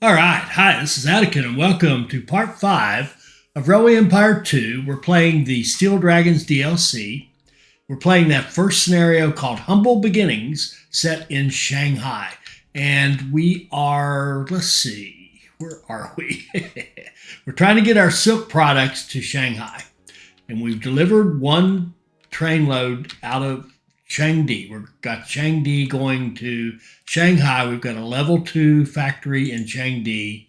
All right. Hi, this is Attican, and welcome to part 5 of Railway Empire 2. We're playing the Steel Dragons DLC. We're playing that first scenario called Humble Beginnings, set in Shanghai. And we are, let's see, where are we? We're trying to get our silk products to Shanghai. And we've delivered one train load out of Chengdi. We've got Chengdi going to Shanghai. We've got a level 2 factory in Chengdi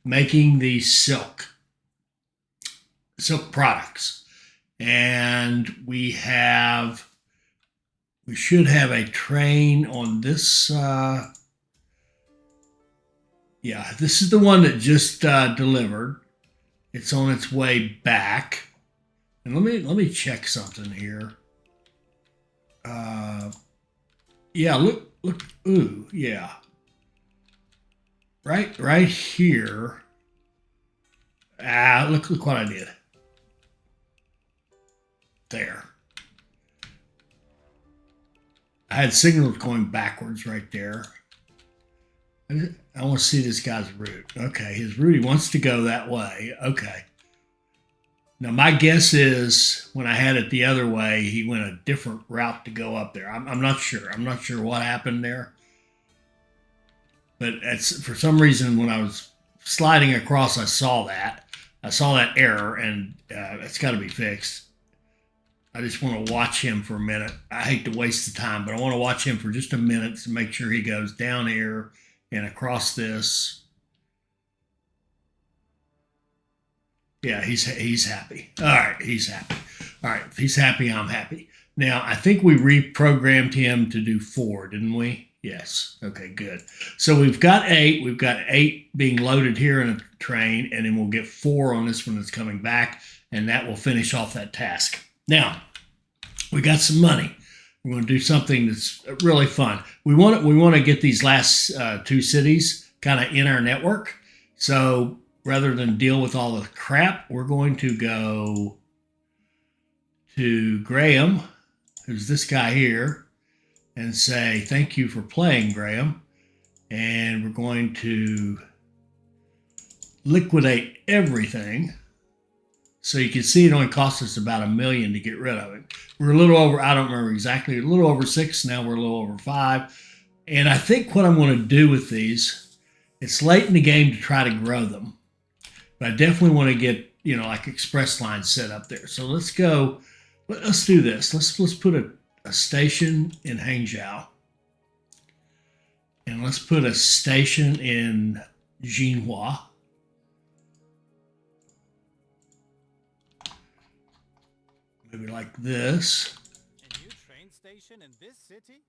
making the silk products. And we should have a train on this. This is the one that just delivered. It's on its way back. And let me check something here. Yeah, look, ooh, yeah. Right here. Look what I did. There. I had signals going backwards right there. I want to see this guy's route. Okay, his route, he wants to go that way. Okay. Now, my guess is when I had it the other way, he went a different route to go up there. I'm not sure. I'm not sure what happened there. But for some reason, when I was sliding across, I saw that. I saw that error, and it's got to be fixed. I just want to watch him for a minute. I hate to waste the time, but I want to watch him for just a minute to make sure he goes down here and across this. Yeah, he's happy. All right, he's happy. All right, if he's happy, I'm happy. Now, I think we reprogrammed him to do 4, didn't we? Yes. Okay, good. So we've got 8. We've got 8 being loaded here in a train, and then we'll get 4 on this one that's coming back, and that will finish off that task. Now, we got some money. We're going to do something that's really fun. We want to get these last 2 cities kind of in our network. So rather than deal with all the crap, we're going to go to Graham, who's this guy here, and say, thank you for playing, Graham. And we're going to liquidate everything. So you can see it only cost us about $1 million to get rid of it. We're a little over, I don't remember exactly, a little over 6. Now we're a little over 5. And I think what I'm going to do with these, it's late in the game to try to grow them. But I definitely want to get, like express lines set up there. So let's go. Let's do this. Let's put a station in Hangzhou. And let's put a station in Jinhua. Maybe like this. A new train station in this city?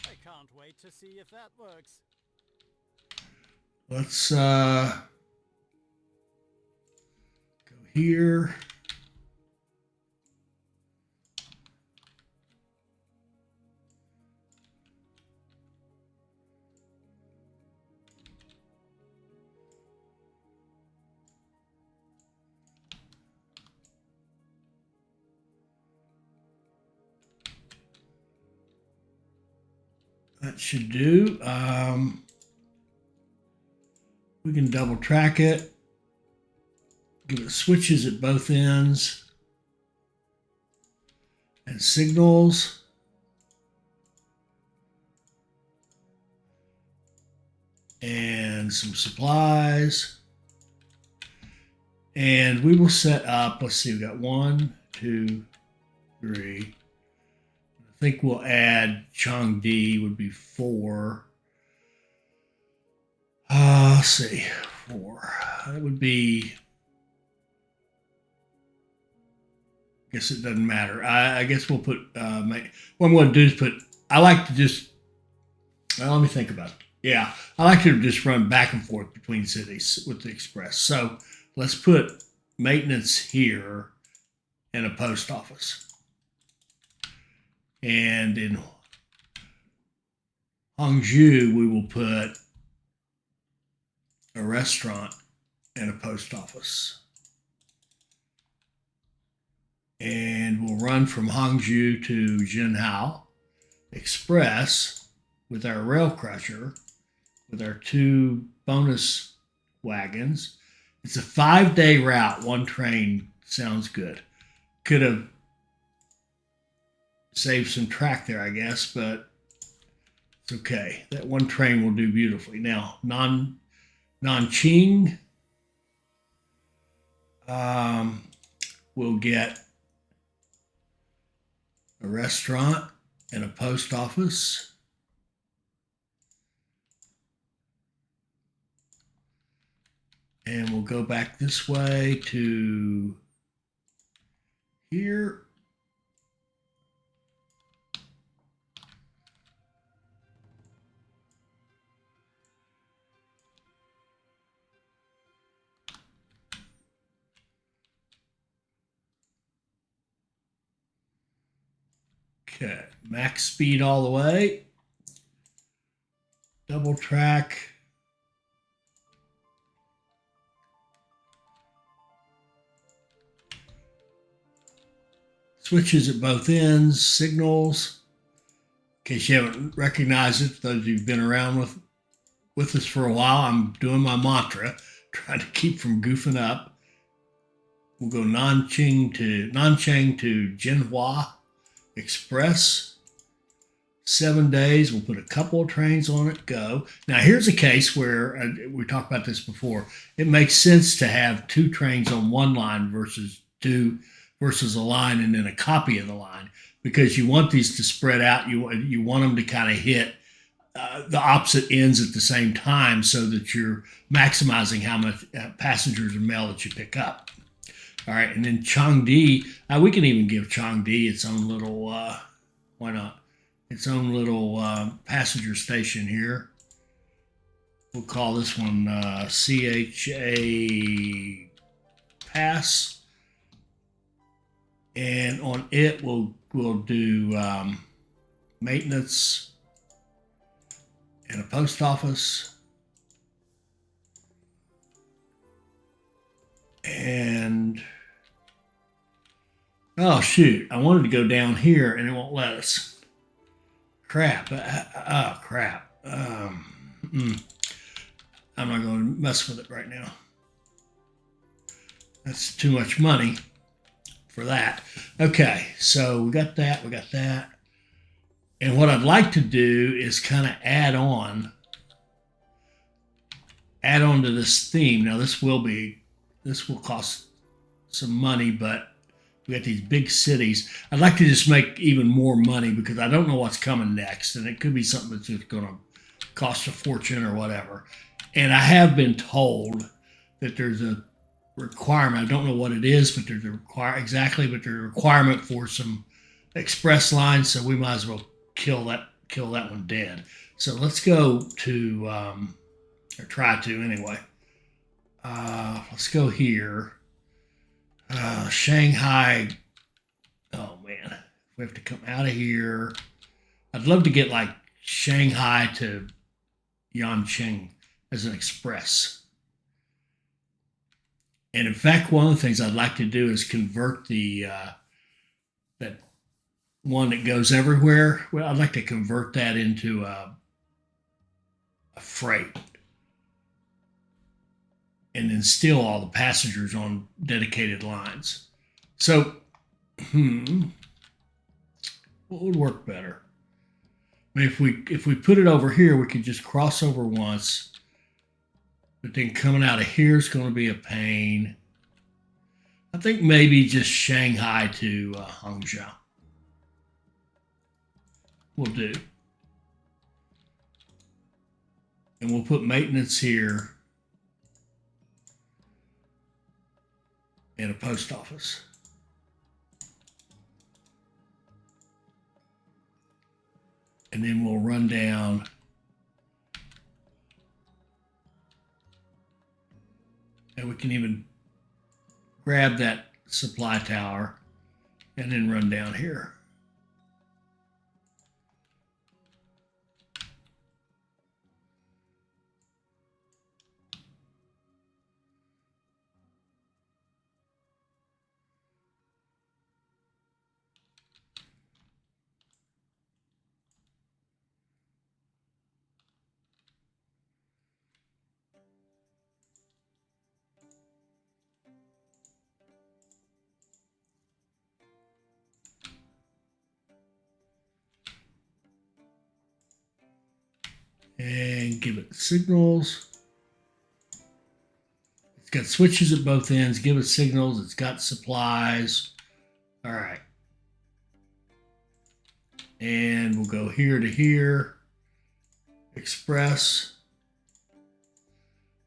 I can't wait to see if that works. Let's go here. That should do. We can double track it. Give it switches at both ends. And signals. And some supplies. And we will set up, let's see, we got 1, 2, 3. I think we'll add Changdi would be 4. Let's see, 4. That would be. I guess it doesn't matter. I guess we'll put. What I'm going to do is put. I like to just. Well, let me think about it. Yeah, I like to just run back and forth between cities with the express. So let's put maintenance here and a post office. And in Hangzhou, we will put a restaurant and a post office. And we'll run from Hangzhou to Jinhao Express with our rail crusher with our 2 bonus wagons. It's a 5-day route. 1 train sounds good. Could have saved some track there, I guess, but it's okay. That 1 train will do beautifully. Now, Nanqing will get a restaurant and a post office. And we'll go back this way to here. Okay, max speed all the way. Double track. Switches at both ends, signals. In case you haven't recognized it, those who've been around with us for a while, I'm doing my mantra, trying to keep from goofing up. We'll go Nanchang to Jinhua Express. 7 days. We'll put a couple of trains on it. Go. Now, here's a case where we talked about this before. It makes sense to have 2 trains on one line versus a line and then a copy of the line, because you want these to spread out. You want them to kind of hit the opposite ends at the same time, so that you're maximizing how much passengers or mail that you pick up. All right, and then Changde. We can even give Changde its own little. Why not? Its own little passenger station here. We'll call this one CHA Pass, and on it we'll do maintenance and a post office, and oh shoot, I wanted to go down here and it won't let us. Crap. Crap. I'm not going to mess with it right now. That's too much money for that. Okay, so we got that. And what I'd like to do is kind of add on to this theme. Now, this will cost some money, but we got these big cities. I'd like to just make even more money because I don't know what's coming next, and it could be something that's just going to cost a fortune or whatever. And I have been told that there's a requirement. I don't know what it is, but there's a requirement for some express lines. So we might as well kill that one dead. So let's go to, or try to anyway. Let's go here. Shanghai. Oh man, we have to come out of here. I'd love to get like Shanghai to Yanqing as an express. And in fact, one of the things I'd like to do is convert the that one that goes everywhere. Well, I'd like to convert that into a freight, and then steal all the passengers on dedicated lines. So, what would work better? I mean, if we put it over here, we could just cross over once, but then coming out of here is going to be a pain. I think maybe just Shanghai to Hangzhou will do. And we'll put maintenance here and a post office. And then we'll run down and we can even grab that supply tower and then run down here. give it signals. It's got switches at both ends. Give it signals. It's got supplies. All right. And we'll go here to here. Express.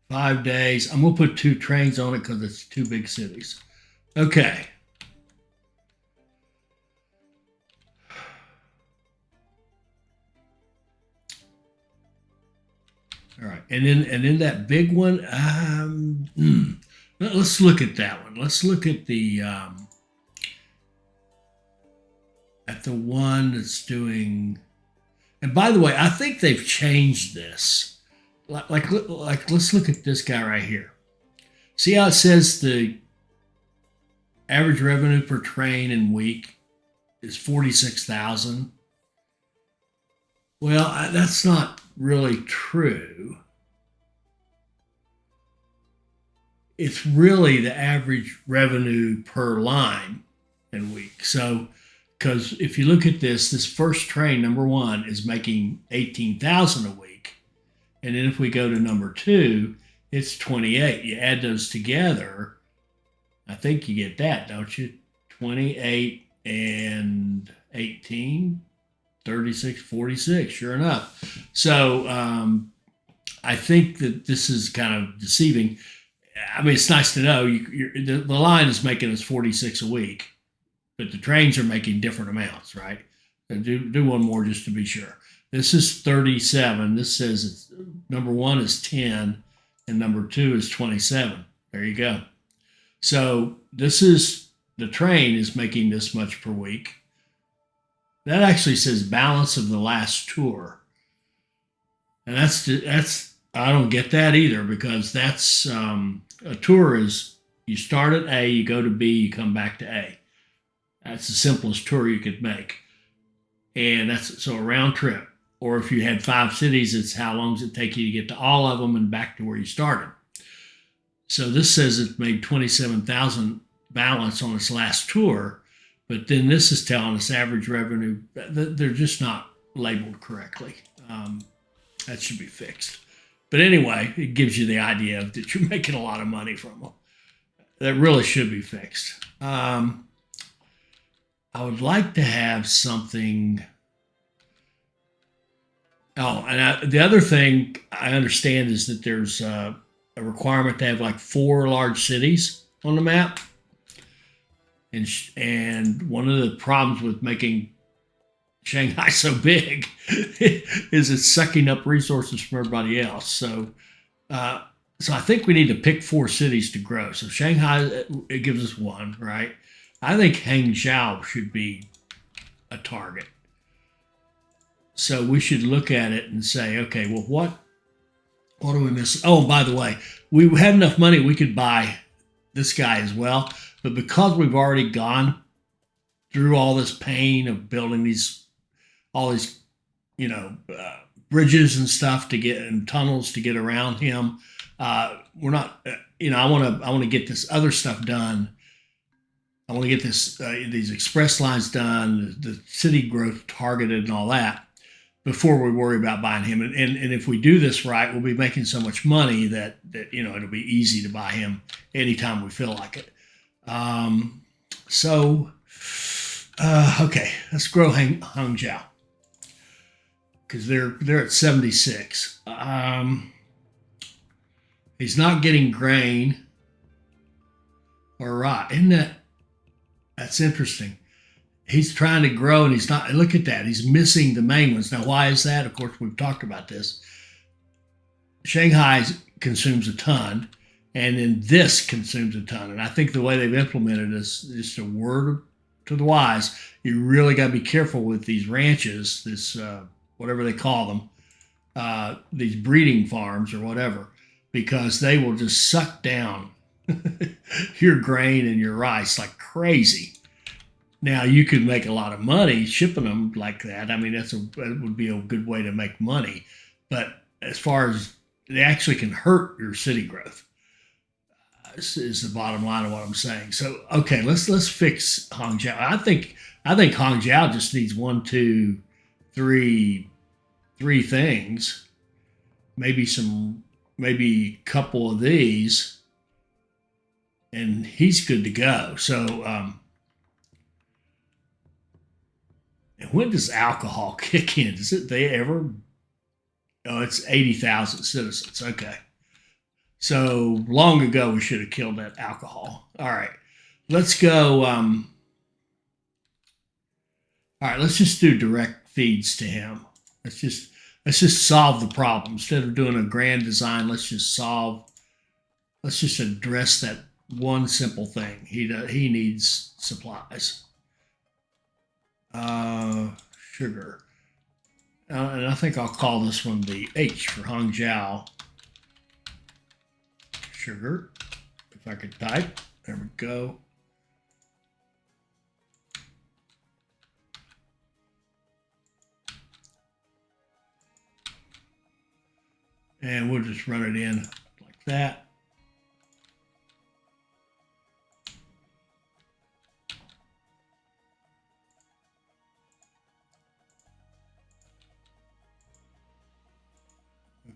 5 days. I'm going to put 2 trains on it because it's 2 big cities. Okay. All right. And then that big one, let's look at that one. Let's look at the one that's doing. And by the way, I think they've changed this. Like let's look at this guy right here. See how it says the average revenue per train in week is 46,000. Well, that's not really true. It's really the average revenue per line in week. So, because if you look at this first train, number 1, is making 18,000 a week. And then if we go to number 2, it's 28. You add those together, I think you get that, don't you? 28 and 18, 36, 46, sure enough. So I think that this is kind of deceiving. I mean, it's nice to know the line is making us 46 a week, but the trains are making different amounts, right? And do one more just to be sure. This is 37. This says it's, number 1 is 10 and number 2 is 27. There you go. So this is, the train is making this much per week. That actually says balance of the last tour. And that's I don't get that either, because that's a tour is you start at A, you go to B, you come back to A. That's the simplest tour you could make. And that's so a round trip. Or if you had 5 cities, it's how long does it take you to get to all of them and back to where you started. So this says it made 27,000 balance on its last tour, but then this is telling us average revenue. They're just not labeled correctly. That should be fixed. But anyway, it gives you the idea that you're making a lot of money from them. That really should be fixed. I would like to have something. Oh, and the other thing I understand is that there's a requirement to have like 4 large cities on the map. And one of the problems with making Shanghai so big is it's sucking up resources from everybody else. So I think we need to pick 4 cities to grow. So Shanghai, it gives us 1, right? I think Hangzhou should be a target. So we should look at it and say, okay, well, what do we miss? Oh, by the way, we had enough money, we could buy this guy as well. But because we've already gone through all this pain of building all these, bridges and stuff and tunnels to get around him, we're not, I want to get this other stuff done. I want to get these express lines done, the city growth targeted and all that, before we worry about buying him. And if we do this right, we'll be making so much money that it'll be easy to buy him anytime we feel like it. Okay, let's grow Hangzhou, because they're at 76. He's not getting grain or rye. That's interesting. He's trying to grow and he's not. Look at that. He's missing the main ones. Now, why is that? Of course, we've talked about this. Shanghai consumes a ton, and then this consumes a ton. And I think the way they've implemented this, just a word to the wise, you really got to be careful with these ranches, whatever they call them, these breeding farms or whatever, because they will just suck down your grain and your rice like crazy. Now, you could make a lot of money shipping them like that. I mean, that would be a good way to make money. But as far as they actually can hurt your city growth, is the bottom line of what I'm saying. So, okay, let's fix Hangzhou. I think Hangzhou just needs 1, 2, 3 things. maybe maybe a couple of these, and he's good to go. So, and when does alcohol kick in? Does it they ever? Oh, it's 80,000 citizens. Okay. So long ago, we should have killed that alcohol. All right. Let's go. All right. Let's just do direct feeds to him. Let's just solve the problem instead of doing a grand design. Let's just solve. Let's just address that one simple thing. He needs supplies. Sugar. And I think I'll call this one the H for Hangzhou. Sugar. If I could type. There we go. And we'll just run it in like that.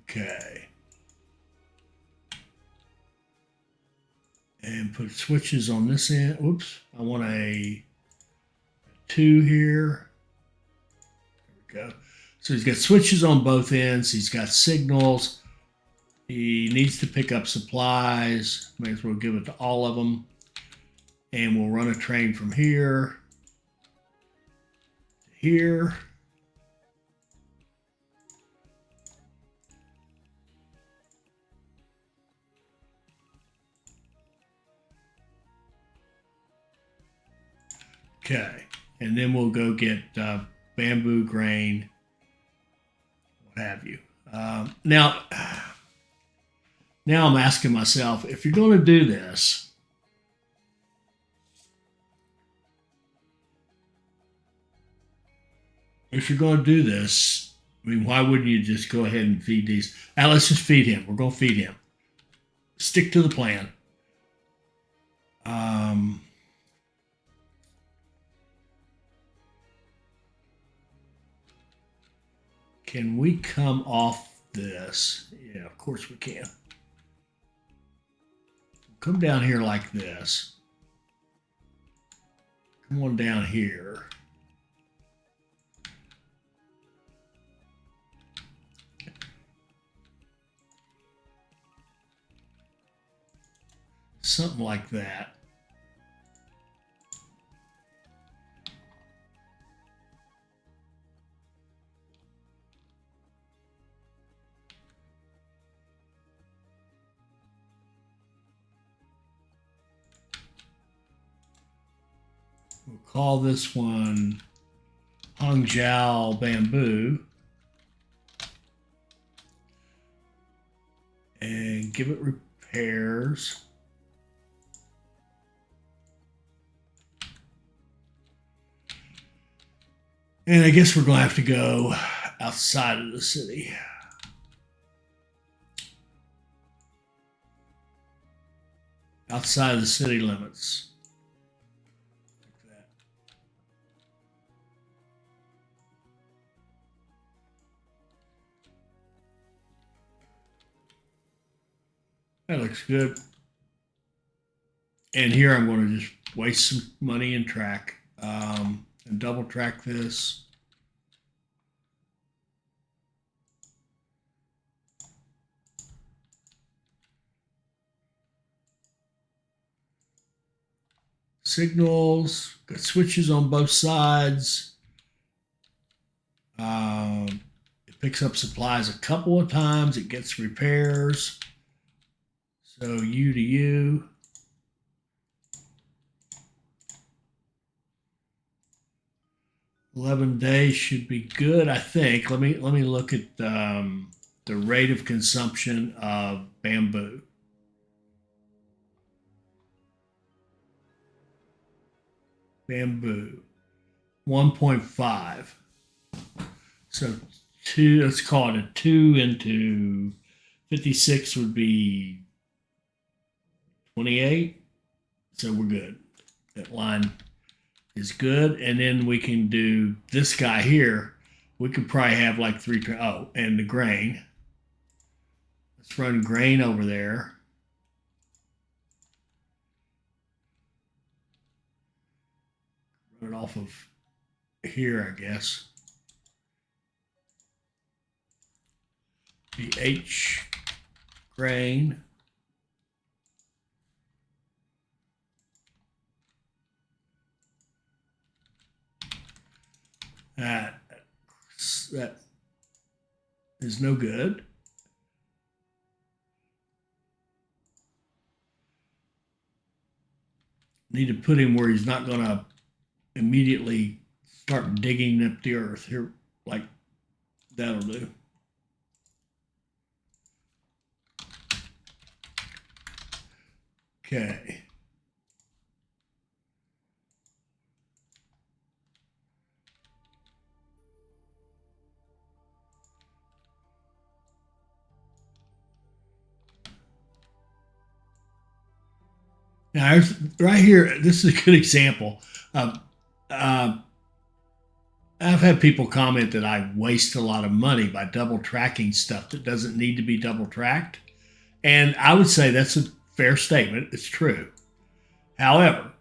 Okay. And put switches on this end. Whoops. I want a 2 here. There we go. So he's got switches on both ends. He's got signals. He needs to pick up supplies. May as well give it to all of them. And we'll run a train from here to here. Okay. And then we'll go get bamboo grain, what have you. Now I'm asking myself, if you're going to do this, I mean, why wouldn't you just go ahead and feed these? Now, let's just feed him. We're going to feed him. Stick to the plan. Can we come off this? Yeah, of course we can. Come down here like this. Come on down here. Something like that. We'll call this one Hangzhou Bamboo. And give it repairs. And I guess we're going to have to go outside of the city. Outside of the city limits. Like that. That looks good. And here I'm going to just waste some money and track. And double track this. Signals, got switches on both sides. It picks up supplies a couple of times. It gets repairs. So U to U. $11 should be good, I think. Let me look at the rate of consumption of bamboo. Bamboo, 1.5. So let's call it a 2 into 56 would be 28. So we're good. That line is good. And then we can do this guy here. We could probably have like 3. Oh, and the grain. Let's run grain over there. Run it off of here, I guess. BH grain. That is no good. Need to put him where he's not going to immediately start digging up the earth here, like that'll do. Okay. Now, right here, this is a good example. Uh, uh, I've had people comment that I waste a lot of money by double tracking stuff that doesn't need to be double tracked. And I would say that's a fair statement. It's true. However,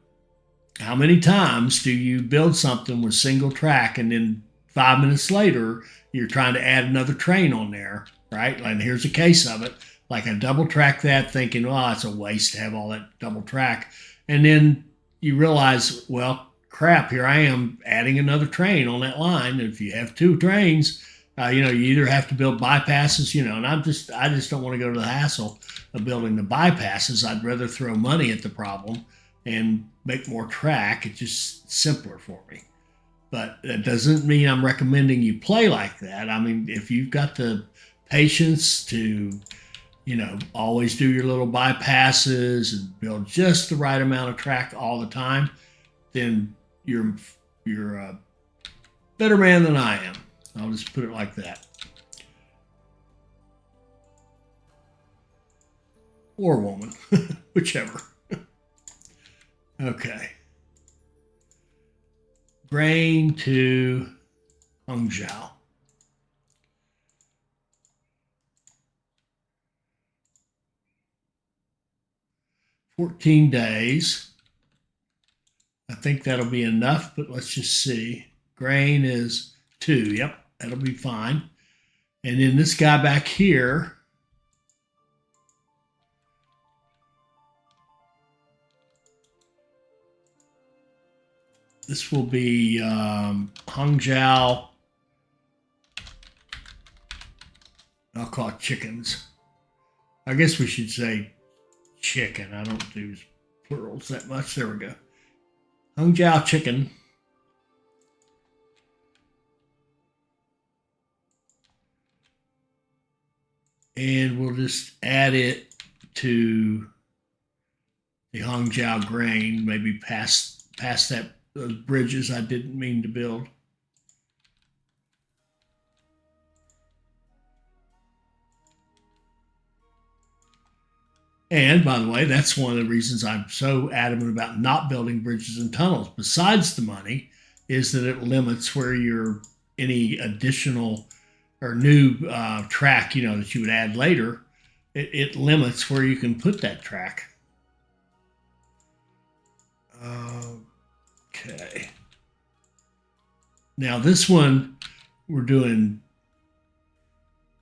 how many times do you build something with single track and then 5 minutes later you're trying to add another train on there, right? And here's a case of it. Like I double track that thinking, oh, it's a waste to have all that double track. And then you realize, well, crap, here I am adding another train on that line. And if you have two trains, you either have to build bypasses, and I just don't want to go to the hassle of building the bypasses. I'd rather throw money at the problem and make more track. It's just simpler for me. But that doesn't mean I'm recommending you play like that. I mean, if you've got the patience to, always do your little bypasses and build just the right amount of track all the time, then you're a better man than I am. I'll just put it like that. Or woman, whichever. Okay. Grain to Hangzhou. 14 days. I think that'll be enough, but let's just see. Grain is 2. Yep, that'll be fine. And then this guy back here, this will be Hangzhou. I'll call it chickens. I guess we should say chicken. I don't do plurals that much. There we go. Hangzhou chicken. And we'll just add it to the Hangzhou grain, maybe past those bridges I didn't mean to build. And by the way, that's one of the reasons I'm so adamant about not building bridges and tunnels, besides the money, is that it limits where any additional or new track, that you would add later. It limits where you can put that track. Okay. Now this one, we're doing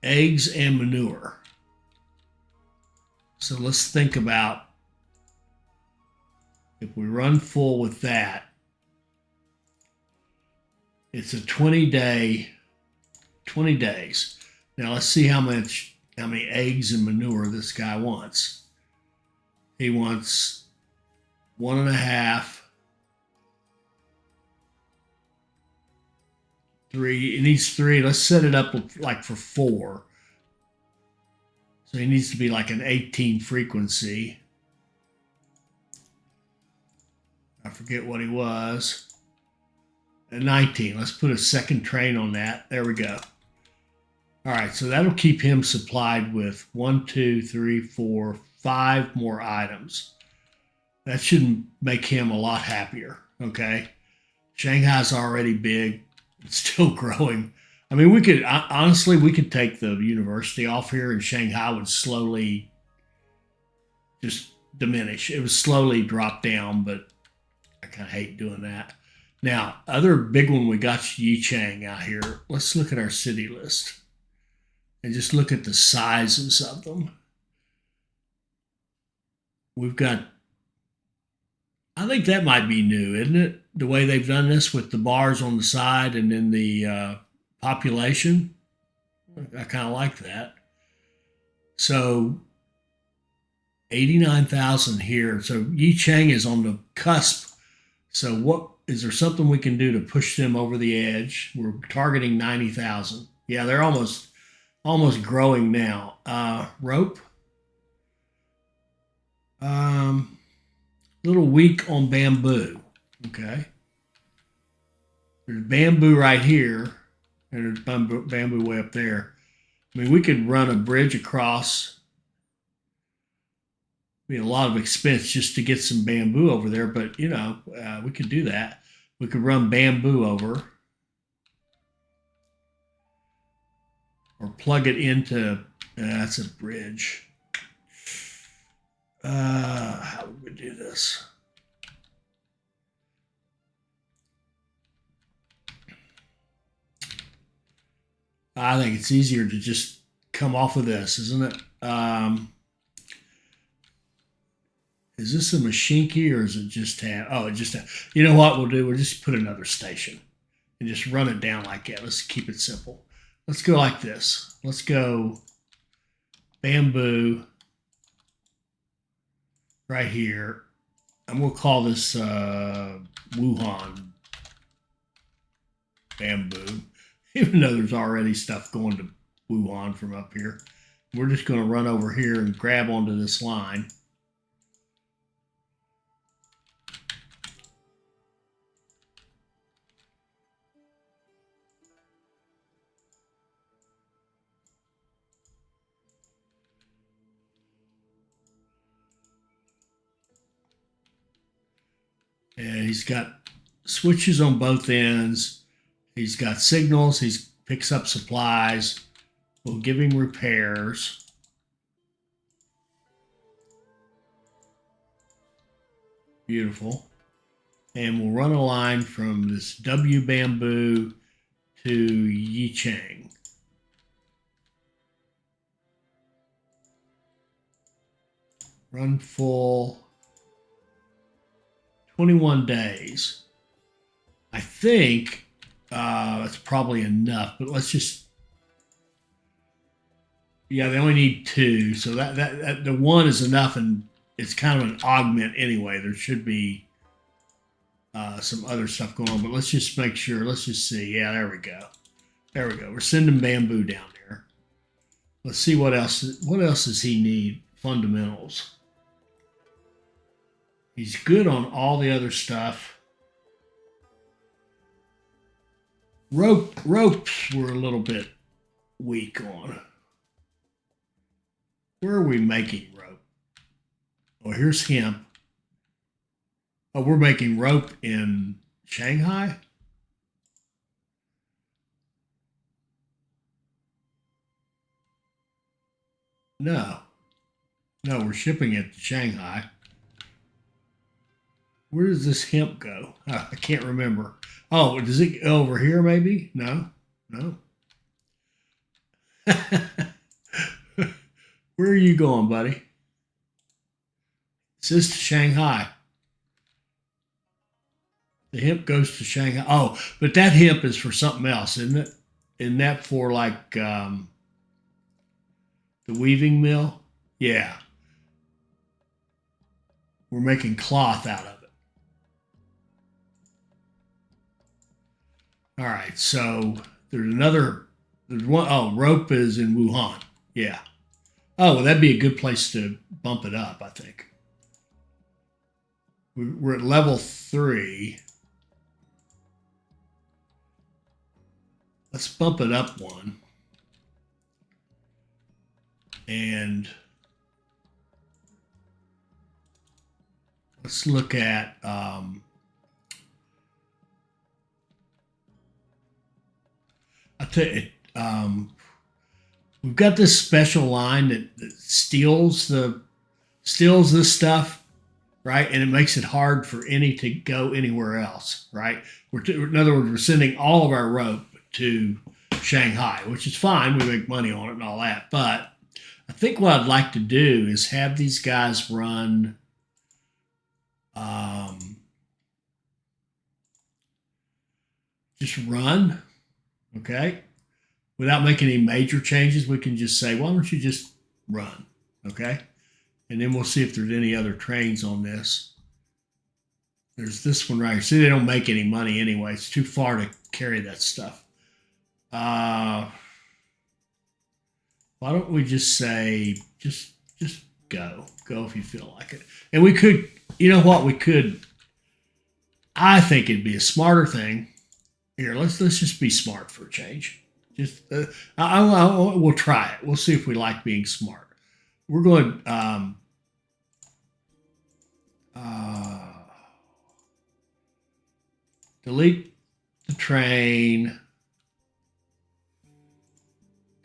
eggs and manure. So let's think about if we run full with that, it's a 20 days. Now let's see how many eggs and manure this guy wants. He wants 1.5, 3. He needs 3. Let's set it up like for 4. So he needs to be like an 18 frequency. I forget what he was. A 19. Let's put a second train on that. There we go. All right, so that'll keep him supplied with 1, 2, 3, 4, 5 more items. That should make him a lot happier, okay? Shanghai's already big. It's still growing. I mean, we could honestly, we could take the university off here, and Shanghai would slowly just diminish. It would slowly drop down, but I kind of hate doing that. Now, other big one we got Yichang out here. Let's look at our city list and just look at the sizes of them. We've got, I think that might be new, isn't it? The way they've done this with the bars on the side and then the population. I kind of like that. So 89,000 here. So Yichang is on the cusp. So what is there something we can do to push them over the edge? We're targeting 90,000. Yeah, they're almost growing now. Rope. Little weak on bamboo. Okay. There's bamboo right here, and there's bamboo way up there. I mean, we could run a bridge across. Be a lot of expense just to get some bamboo over there, but we could do that. We could run bamboo over or plug it into. That's a bridge. How would we do this? I think it's easier to just come off of this, isn't it? Is this a machine key or is it just have? Oh, it just have. You know what we'll do? We'll just put another station and just run it down like that. Let's keep it simple. Let's go like this. Let's go bamboo right here. And we'll call this Wuhan bamboo, even though there's already stuff going to Wuhan from up here. We're just going to run over here and grab onto this line. And he's got switches on both ends. He's got signals. He picks up supplies. We'll give him repairs. Beautiful. And we'll run a line from this W bamboo to Yichang. Run full. 21 days. I think that's probably enough, but let's just. Yeah, they only need 2, so that the 1 is enough, and it's kind of an augment anyway. There should be some other stuff going on, but let's just make sure. Let's just see. Yeah, there we go. There we go. We're sending bamboo down there. Let's see what else. What else does he need? Fundamentals. He's good on all the other stuff. Ropes were a little bit weak on. Where are we making rope? Oh, here's hemp. Oh, we're making rope in Shanghai? No. No, we're shipping it to Shanghai. Where does this hemp go? I can't remember. Oh, does it go over here maybe? No. No. Where are you going, buddy? It says to Shanghai. The hemp goes to Shanghai. Oh, but that hemp is for something else, isn't it? Isn't that for like the weaving mill? Yeah. We're making cloth out of it. All right, so there's one. Oh, rope is in Wuhan. Yeah. Oh, well, that'd be a good place to bump it up, I think. We're at level 3. Let's bump it up 1. And let's look at I we've got this special line that steals this stuff, right? And it makes it hard for any to go anywhere else, right? In other words, we're sending all of our rope to Shanghai, which is fine. We make money on it and all that. But I think what I'd like to do is have these guys run just run, okay? Without making any major changes, we can just say, why don't you just run, okay? And then we'll see if there's any other trains on this. There's this one right here. See, they don't make any money anyway. It's too far to carry that stuff. Why don't we just say, just go. Go if you feel like it. And we could, you know what, we could, I think it'd be a smarter thing. Here, let's just be smart for a change. Just, we'll try it. We'll see if we like being smart. We're going, delete the train,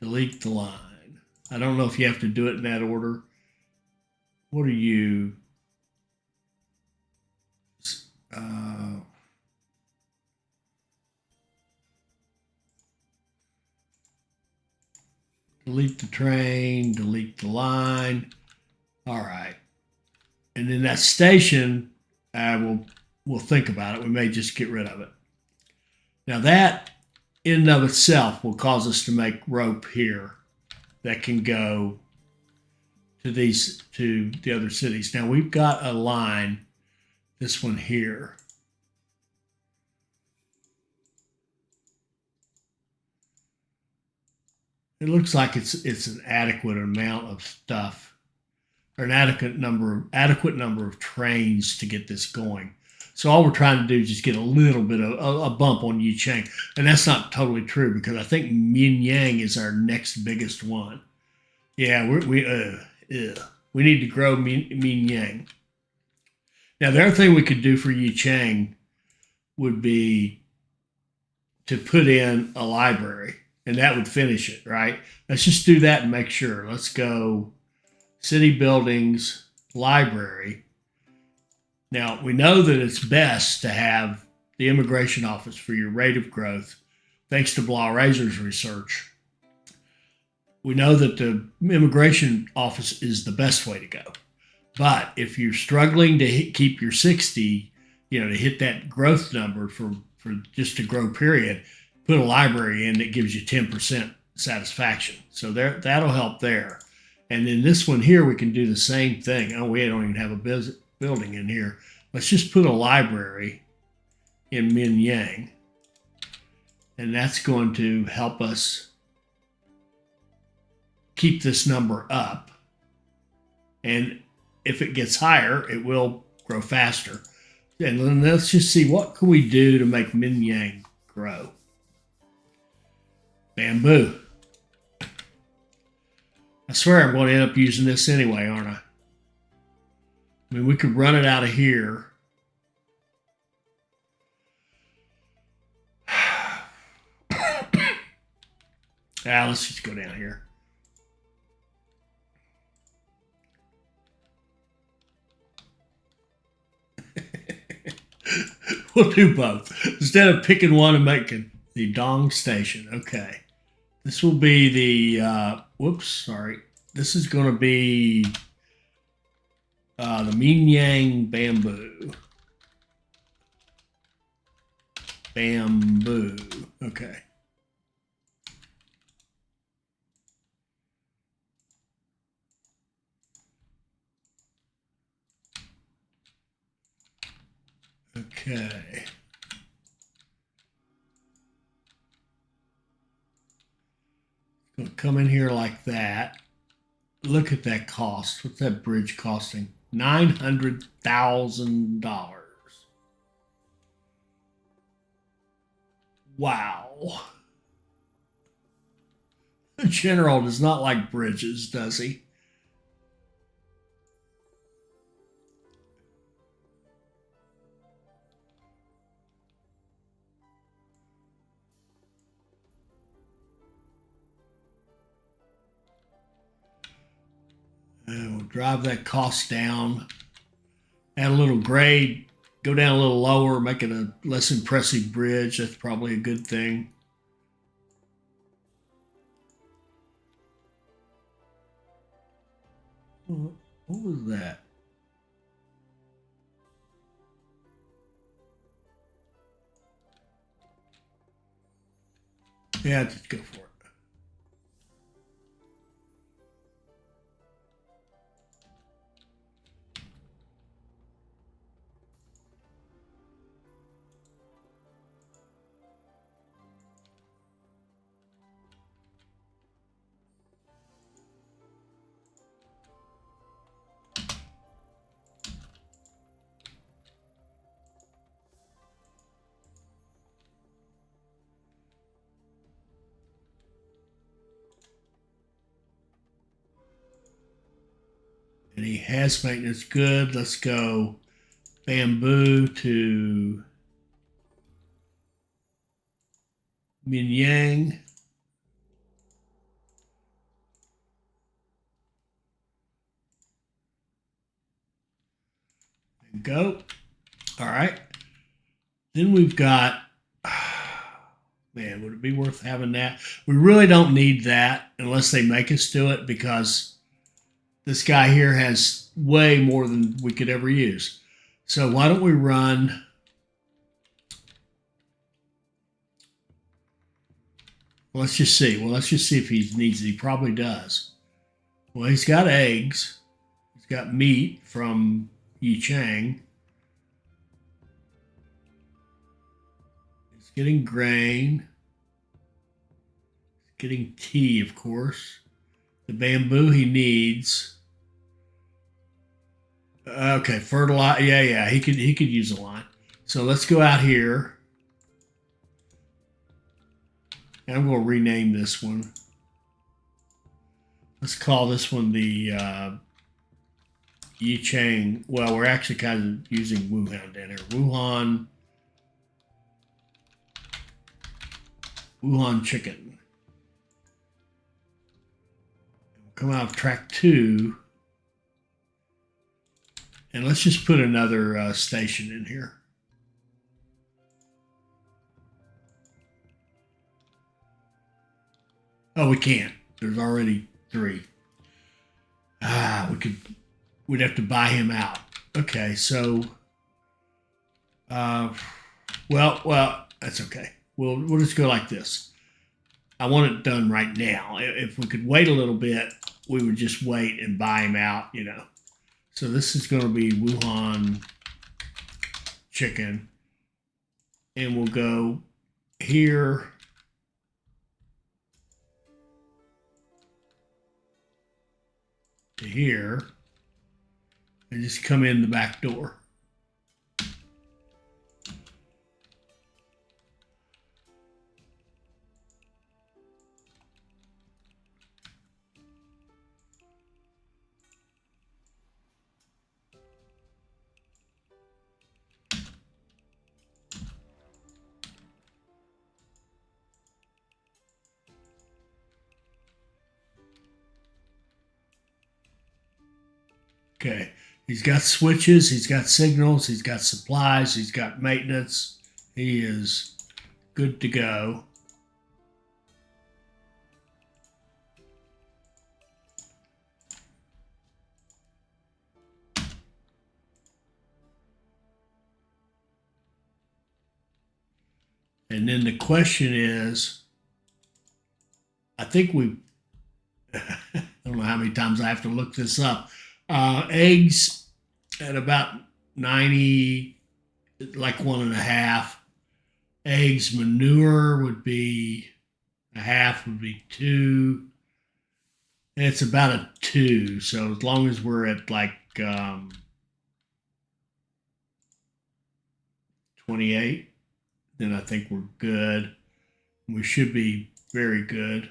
delete the line. I don't know if you have to do it in that order. What are you? Delete the train, delete the line. All right. And then that station, we'll think about it. We may just get rid of it. Now that in and of itself will cause us to make rope here that can go to the other cities. Now we've got a line, this one here. It looks like it's an adequate amount of stuff, or an adequate number of trains to get this going. So all we're trying to do is just get a little bit of a bump on Yicheng. And that's not totally true because I think Minyang is our next biggest one. Yeah, we need to grow Minyang. Now, the other thing we could do for Yicheng would be to put in a library, and that would finish it, right? Let's just do that and make sure. Let's go city buildings, library. Now, we know that it's best to have the immigration office for your rate of growth, thanks to Blah Razor's research. We know that the immigration office is the best way to go. But if you're struggling to keep your 60, to hit that growth number for just a grow period, put a library in that gives you 10% satisfaction. So that'll help there. And then this one here, we can do the same thing. Oh, we don't even have a building in here. Let's just put a library in Minyang. And that's going to help us keep this number up. And if it gets higher, it will grow faster. And then let's just see, what can we do to make Minyang grow? Bamboo. I swear I'm going to end up using this anyway, aren't I? I mean, we could run it out of here. Let's just go down here. We'll do both. Instead of picking one and making the Dong Station. Okay. This will be the, This is going to be the Minyang Bamboo. Bamboo. Okay. Okay. Gonna come in here like that. Look at that cost. What's that bridge costing? $900,000. Wow. The general does not like bridges, does he? drive that cost down. Add a little grade. Go down a little lower, make it a less impressive bridge. That's probably a good thing. What was that? Yeah, just go for it. And he has maintenance good. Let's go bamboo to Minyang. And go. All right. Then we've got, man, would it be worth having that? We really don't need that unless they make us do it, because this guy here has way more than we could ever use. So why don't we run? Well, let's just see. Well, let's just see if he needs it. He probably does. Well, he's got eggs. He's got meat from Yi Chang. He's getting grain. He's getting tea, of course. The bamboo he needs. Okay, fertilizer. Yeah. He could use a line. So let's go out here. And I'm going to rename this one. Let's call this one the Yi Chang. Well, we're actually kind of using Wuhan down here. Wuhan chicken. We'll come out of track 2. And let's just put another station in here. Oh, we can't. There's already 3. We'd have to buy him out. Okay, so, well, that's okay. We'll just go like this. I want it done right now. If we could wait a little bit, we would just wait and buy him out, So this is going to be Wuhan chicken. And we'll go here. To here. And just come in the back door. Okay, he's got switches, he's got signals, he's got supplies, he's got maintenance. He is good to go. And then the question is, I think I don't know how many times I have to look this up. Eggs at about 90, like 1.5. Eggs, manure would be a half, would be 2. And it's about a 2. So as long as we're at like 28, then I think we're good. We should be very good.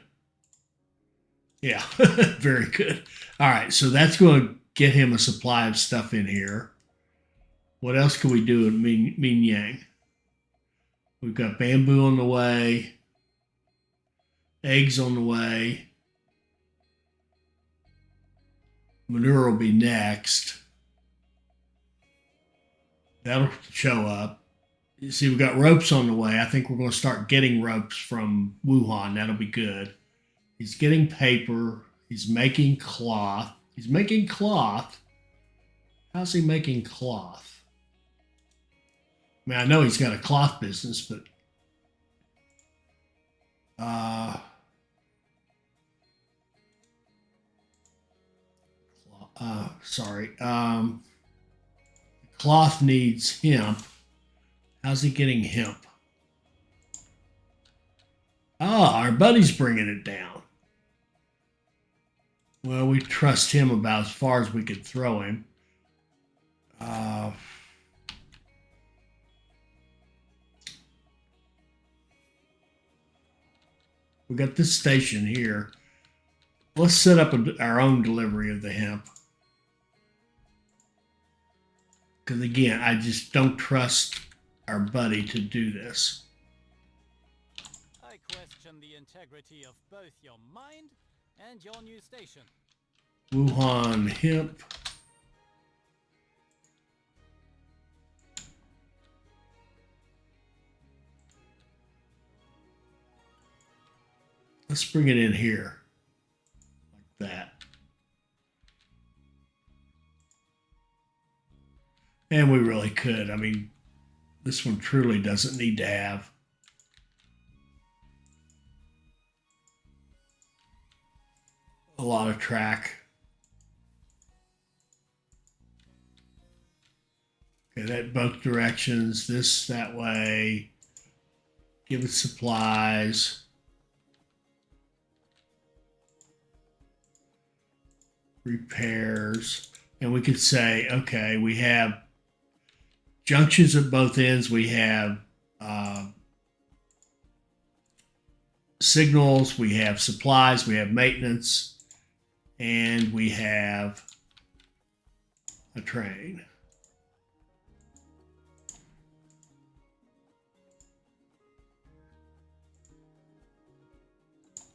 Yeah, very good. All right, so that's going to get him a supply of stuff in here. What else can we do in Minyang? We've got bamboo on the way, eggs on the way. Manure will be next. That'll show up. You see, we've got ropes on the way. I think we're going to start getting ropes from Wuhan. That'll be good. He's getting paper. He's making cloth. He's making cloth. How's he making cloth? I mean, I know he's got a cloth business, but sorry. Cloth needs hemp. How's he getting hemp? Our buddy's bringing it down. Well, we trust him about as far as we could throw him. We got this station here. Let's set up our own delivery of the hemp. Because again, I just don't trust our buddy to do this. I question the integrity of both your mind and your new station. Wuhan hemp. Let's bring it in here. Like that. And we really could. I mean, this one truly doesn't need to have a lot of track. Okay, that both directions, this that way. Give it supplies. Repairs. And we could say, okay, we have junctions at both ends. We have signals. We have supplies. We have maintenance. And we have a train.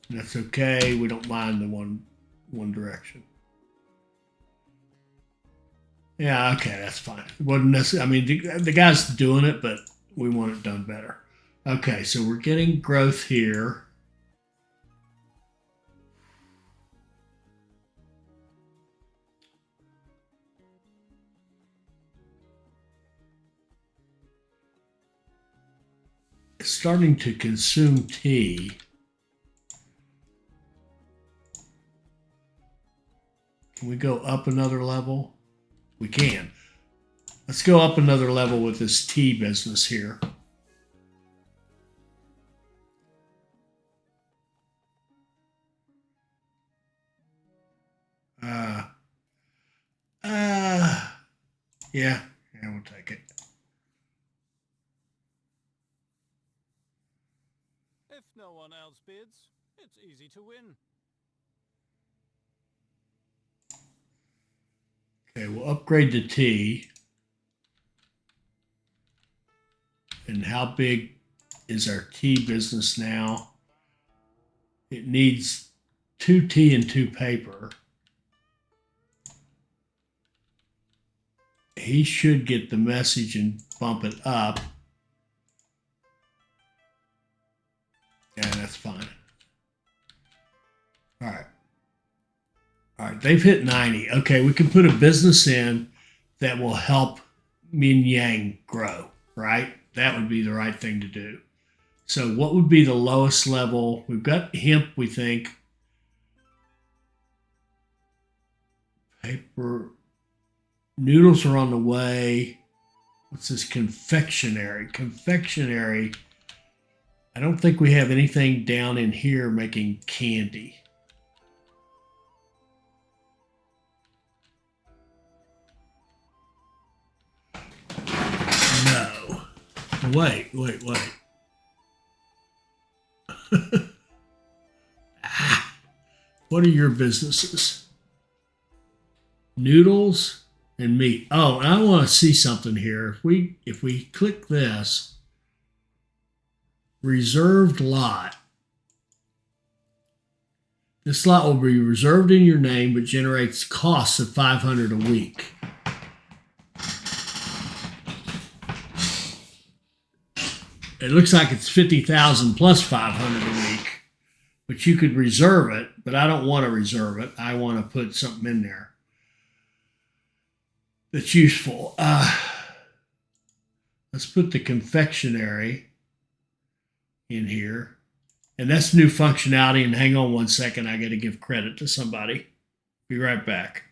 And that's okay. We don't mind the one direction. Yeah, okay, that's fine. It wasn't necessarily, I mean, the guy's doing it, but we want it done better. Okay, so we're getting growth here. It's starting to consume tea. Can we go up another level? We can. Let's go up another level with this tea business here. Yeah, we'll take it. If no one else bids, it's easy to win. Okay, we'll upgrade the tea. And how big is our tea business now? It needs 2 tea and 2 paper. He should get the message and bump it up. Yeah, that's fine. All right. All right, they've hit 90. Okay, we can put a business in that will help Min Yang grow, right? That would be the right thing to do. So what would be the lowest level? We've got hemp, we think. Paper. Noodles are on the way. What's this? Confectionery. Confectionery. I don't think we have anything down in here making candy. No. Wait. What are your businesses? Noodles and meat. Oh, and I want to see something here. If we click this, reserved lot. This slot will be reserved in your name, but generates costs of $500 a week. It looks like it's 50,000 plus 500 a week, but you could reserve it. But I don't want to reserve it. I want to put something in there that's useful. Let's put the confectionery in here. And that's new functionality. And hang on one second. I got to give credit to somebody. Be right back.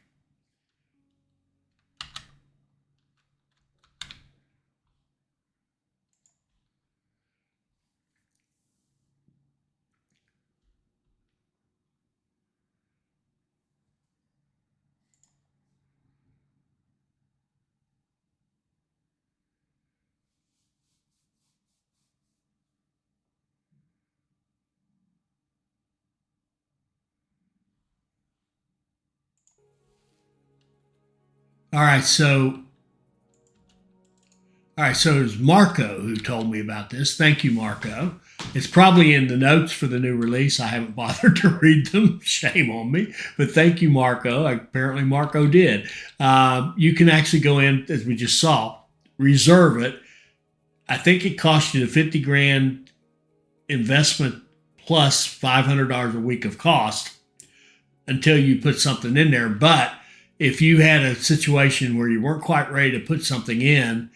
All right, so it was Marco who told me about this. Thank you, Marco. It's probably in the notes for the new release. I haven't bothered to read them. Shame on me. But thank you, Marco. Apparently, Marco did. You can actually go in, as we just saw, reserve it. I think it cost you the 50 grand investment plus $500 a week of cost until you put something in there. But if you had a situation where you weren't quite ready to put something in,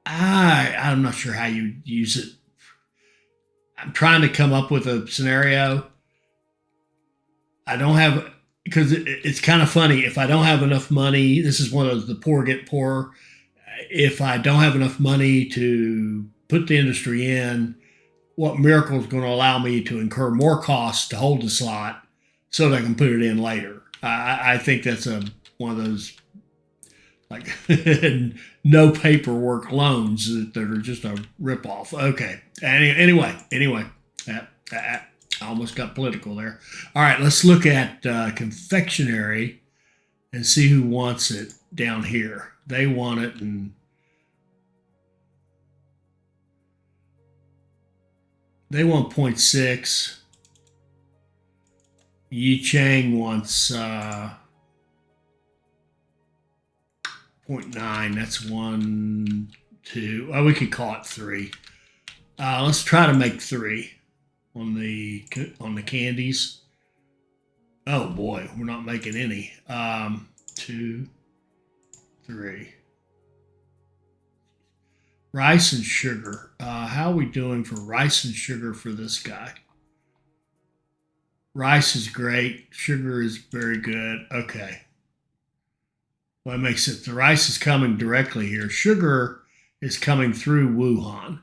I'm not sure how you use it. I'm trying to come up with a scenario. I don't have, because it's kind of funny. If I don't have enough money, this is one of those, the poor get poorer. If I don't have enough money to put the industry in, what miracle is going to allow me to incur more costs to hold the slot so that I can put it in later? I think that's one of those like no paperwork loans that are just a ripoff. Okay. Anyway, I almost got political there. All right, let's look at confectionery and see who wants it down here. They want it, and they want 0.6. Yi Chang wants 0.9. That's 1, 2. Oh, we could call it 3. Let's try to make 3 on the candies. Oh boy, we're not making any. 2, 3. Rice and sugar. How are we doing for rice and sugar for this guy? Rice is great. Sugar is very good. Okay. Well, that makes sense. The rice is coming directly here. Sugar is coming through Wuhan.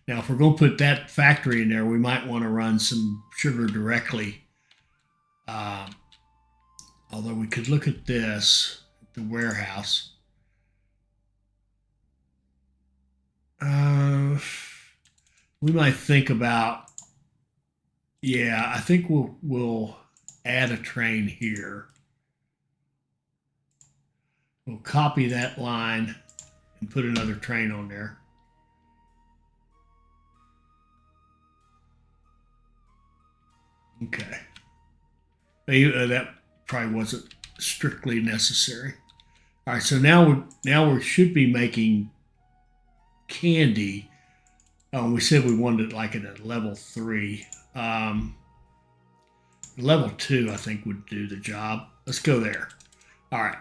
Now, if we're going to put that factory in there, we might want to run some sugar directly. Although we could look at this, the warehouse. We might think about, yeah, I think we'll add a train here. We'll copy that line and put another train on there. Okay. That probably wasn't strictly necessary. All right, so now we should be making candy. Oh, we said we wanted it like at a level 3. Level 2, I think, would do the job. Let's go there. All right.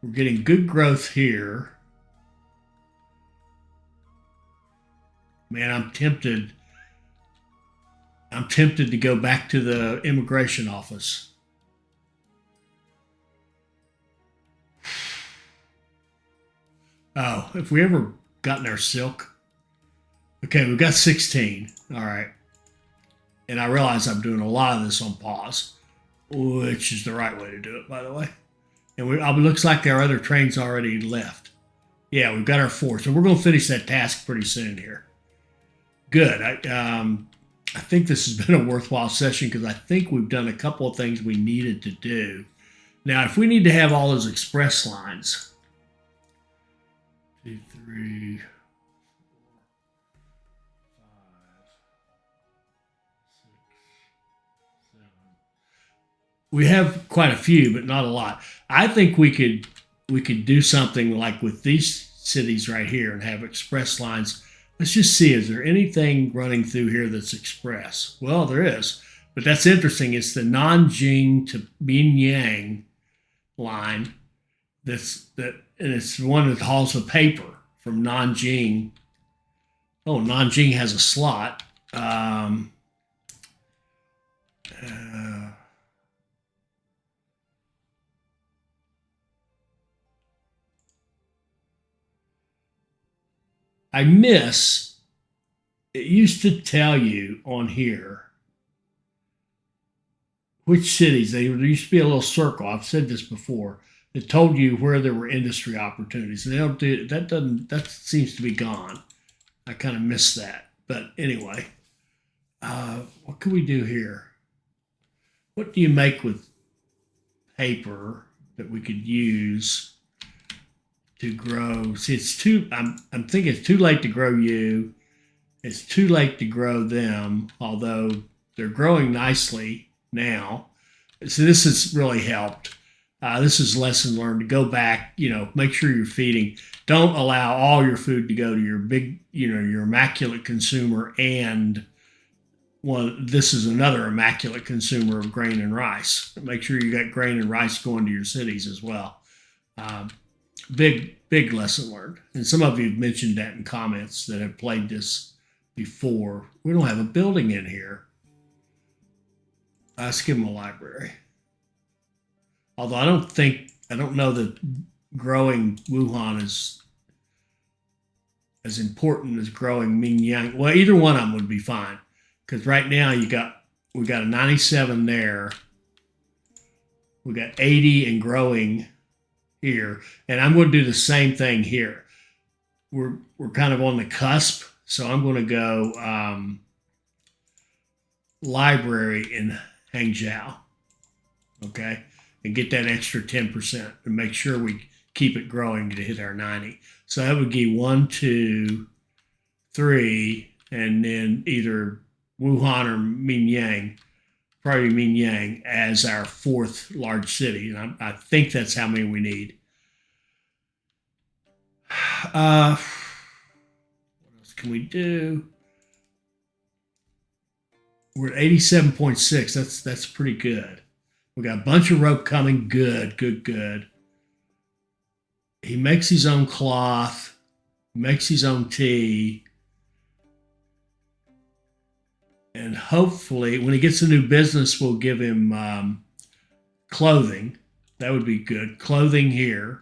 We're getting good growth here. Man, I'm tempted to go back to the immigration office. Oh, if we ever gotten our silk. Okay, we've got 16. All right. And I realize I'm doing a lot of this on pause, which is the right way to do it, by the way. And it looks like our other train's already left. Yeah, we've got our 4. So we're going to finish that task pretty soon here. Good. I think this has been a worthwhile session because I think we've done a couple of things we needed to do. Now, if we need to have all those express lines, 2, 3, 4, 5, 6, we have quite a few, but not a lot. I think we could do something like with these cities right here and have express lines. Let's just see, is there anything running through here that's express? Well, there is, but that's interesting. It's the Nanjing to Binyang line. And it's the one that hauls the paper from Nanjing. Oh, Nanjing has a slot. Uh, I miss. It used to tell you on here which cities. There used to be a little circle. I've said this before. That told you where there were industry opportunities. And they don't do that. Doesn't that seems to be gone. I kind of miss that. But anyway, what can we do here? What do you make with paper that we could use to grow? See, it's too. I'm thinking it's too late to grow you. It's too late to grow them, although they're growing nicely now. So this has really helped. This is lesson learned to go back, make sure you're feeding. Don't allow all your food to go to your big, your immaculate consumer. And this is another immaculate consumer of grain and rice. Make sure you got grain and rice going to your cities as well. Big lesson learned. And some of you have mentioned that in comments that have played this before. We don't have a building in here. Let's give them a library. Although I don't know that growing Wuhan is as important as growing Mingyang. Well, either one of them would be fine. Because right now we got a 97 there. We got 80 and growing here. And I'm going to do the same thing here. We're kind of on the cusp. So I'm going to go library in Hangzhou. Okay. And get that extra 10% and make sure we keep it growing to hit our 90. So that would be 1, 2, 3, and then either Wuhan or Minyang, probably Minyang as our fourth large city. And I think that's how many we need. What else can we do? We're at 87.6. That's pretty good. We got a bunch of rope coming. Good. He makes his own cloth, makes his own tea. And hopefully, when he gets a new business, we'll give him clothing. That would be good. Clothing here.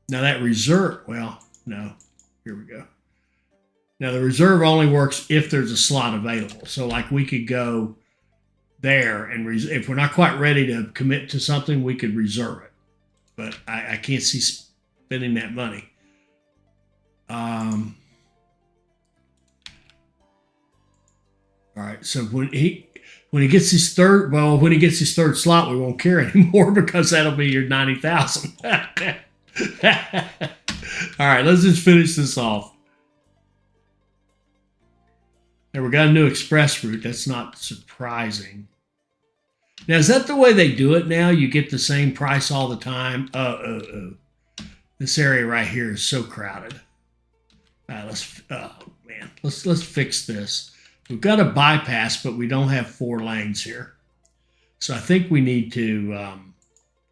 Now that reserve, no. Here we go. Now the reserve only works if there's a slot available. So like we could go there and if we're not quite ready to commit to something, we could reserve it. But I can't see spending that money. All right. So when he gets his third slot, we won't care anymore because that'll be your 90,000. All right. Let's just finish this off. Now we got a new express route. That's not surprising. Now, is that the way they do it now? You get the same price all the time? This area right here is so crowded. All right, let's fix this. We've got a bypass, but we don't have 4 lanes here. So I think we need to,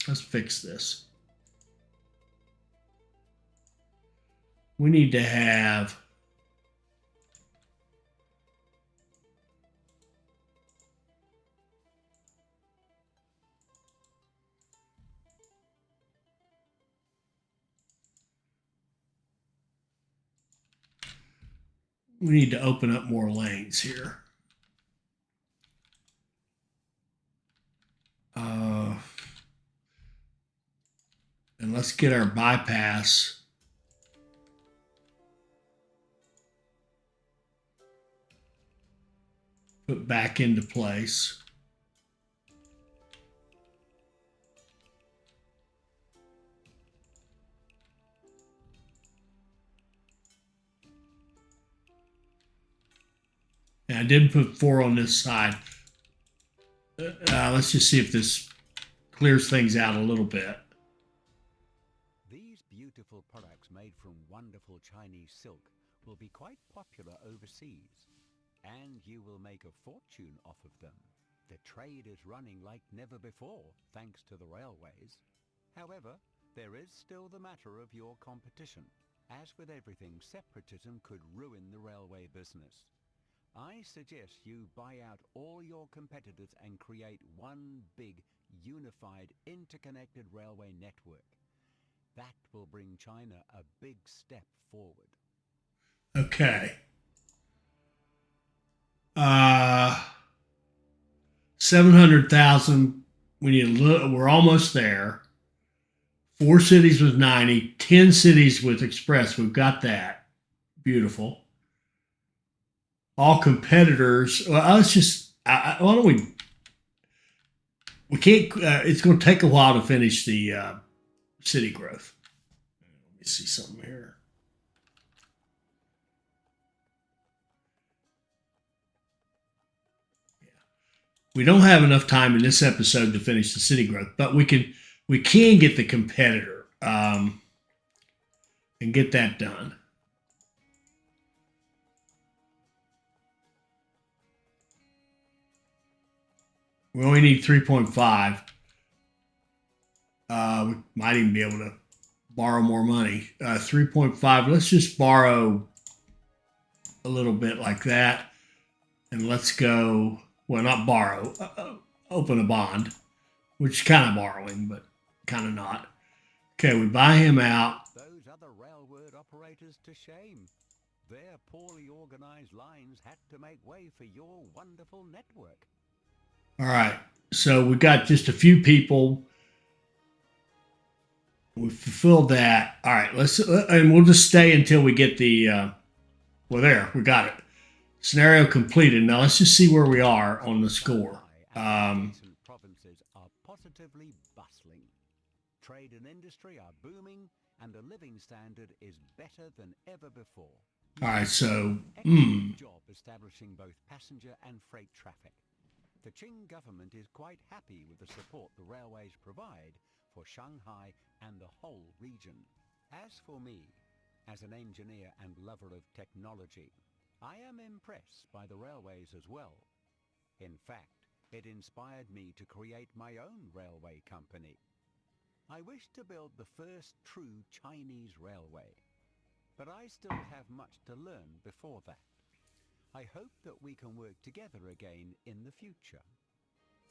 let's fix this. We need to have to open up more lanes here. And let's get our bypass put back into place. And I didn't put 4 on this side. Let's just see if this clears things out a little bit. These beautiful products made from wonderful Chinese silk will be quite popular overseas, and you will make a fortune off of them. The trade is running like never before, thanks to the railways. However, there is still the matter of your competition. As with everything, separatism could ruin the railway business. I suggest you buy out all your competitors and create one big, unified, interconnected railway network. That will bring China a big step forward. Okay. 700,000. We need a little, we're almost there. 4 cities with 90, 10 cities with express. We've got that. Beautiful. All competitors. Well, let's just, why don't we can't, it's going to take a while to finish the city growth. Let me see something here. We don't have enough time in this episode to finish the city growth, but we can get the competitor and get that done. We only need 3.5. We might even be able to borrow more money. 3.5. Let's just borrow a little bit like that, and let's go. Well, not borrow. Open a bond, which is kind of borrowing, but kind of not. Okay, we buy him out. Those other railroad operators to shame. Their poorly organized lines had to make way for your wonderful network. All right, so we got just a few people. We fulfilled that. All right, and we'll just stay until we get the. Well, there we got it. Scenario completed. Now let's just see where we are on the score. Provinces are positively bustling. Trade and industry are booming, and the living standard is better than ever before. All right, so Excellent job establishing both passenger and freight traffic. The Qing government is quite happy with the support the railways provide for Shanghai and the whole region. As for me, as an engineer and lover of technology, I am impressed by the railways as well. In fact, it inspired me to create my own railway company. I wish to build the first true Chinese railway, but I still have much to learn before that. I hope that we can work together again in the future.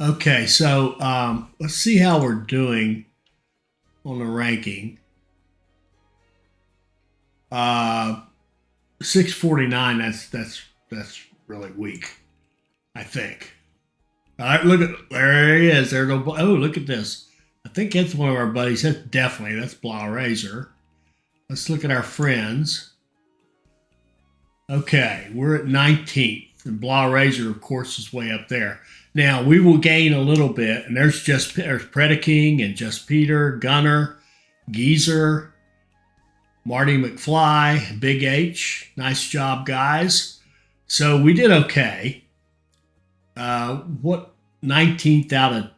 okay, so let's see how we're doing on the ranking. 649. That's really weak, I think. All right, look at there he is. There's no. Oh, look at this. I think that's one of our buddies. That's Blah Razor. Let's look at our friends. Okay, we're at 19th, and Blah Razor, of course, is way up there. Now we will gain a little bit, and there's Predaking and Just Peter, Gunner, Geezer, Marty McFly, Big H. Nice job, guys. So we did okay. What 19th out of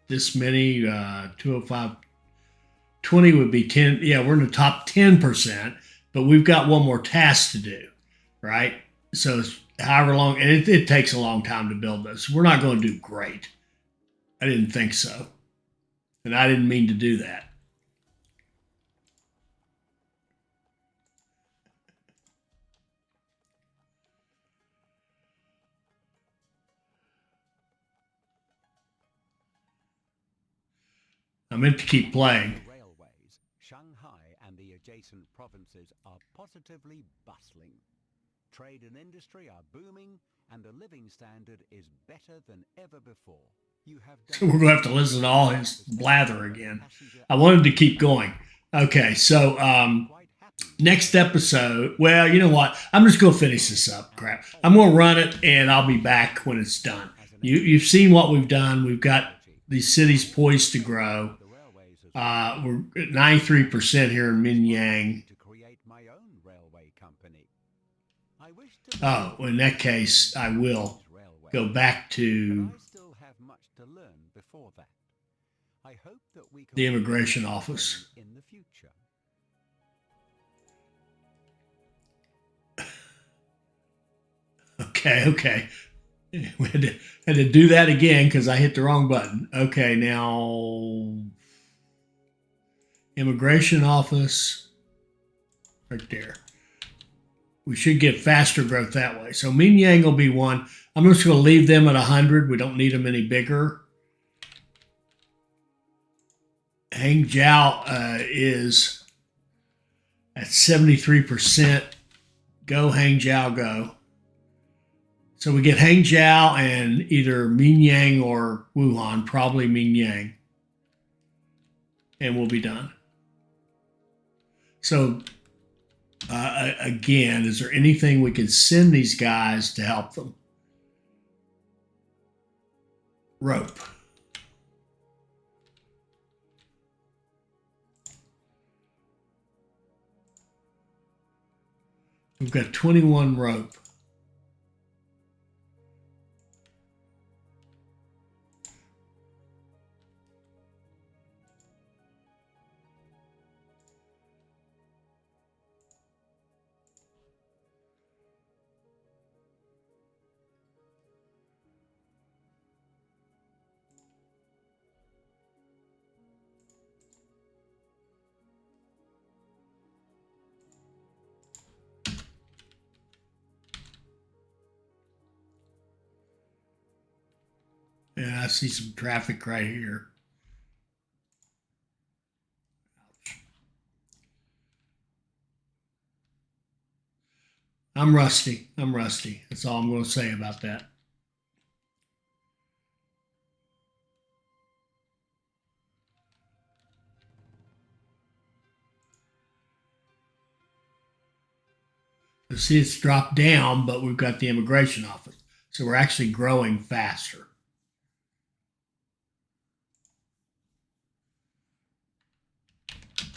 this many? 205, 20 would be 10. Yeah, we're in the top 10%, but we've got one more task to do, right? So it's however long, and it takes a long time to build this. We're not going to do great. I didn't think so, and I didn't mean to do that. I meant to keep playing. Railways, Shanghai and the adjacent provinces are positively bustling. Trade and industry are booming, and the living standard is better than ever before. You have done We're going to have to listen to all his blather again. I wanted to keep going. Okay, so next episode, well, you know what? I'm just going to finish this up. Crap. I'm going to run it, and I'll be back when it's done. You've seen what we've done. We've got these cities poised to grow. We're at 93% here in Minyang. Oh, in that case, I will go back to I hope that we can the immigration work office. in the future. Okay. We had to do that again because I hit the wrong button. Okay, now immigration office right there. We should get faster growth that way. So Min Yang will be one. I'm just going to leave them at 100. We don't need them any bigger. Hangzhou is at 73%. Go Hangzhou, go. So we get Hangzhou and either Minyang or Wuhan, probably Minyang. And we'll be done. So again, is there anything we can send these guys to help them? Rope. We've got 21 rope. And I see some traffic right here. I'm rusty. That's all I'm going to say about that. You see it's dropped down, but we've got the immigration office. So we're actually growing faster.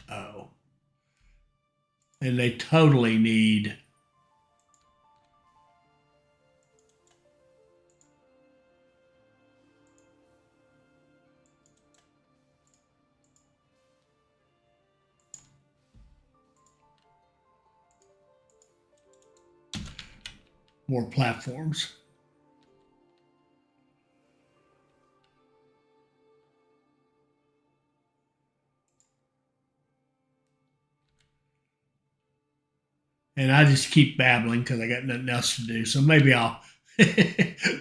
Oh. And they totally need more platforms. And I just keep babbling because I got nothing else to do. So maybe I'll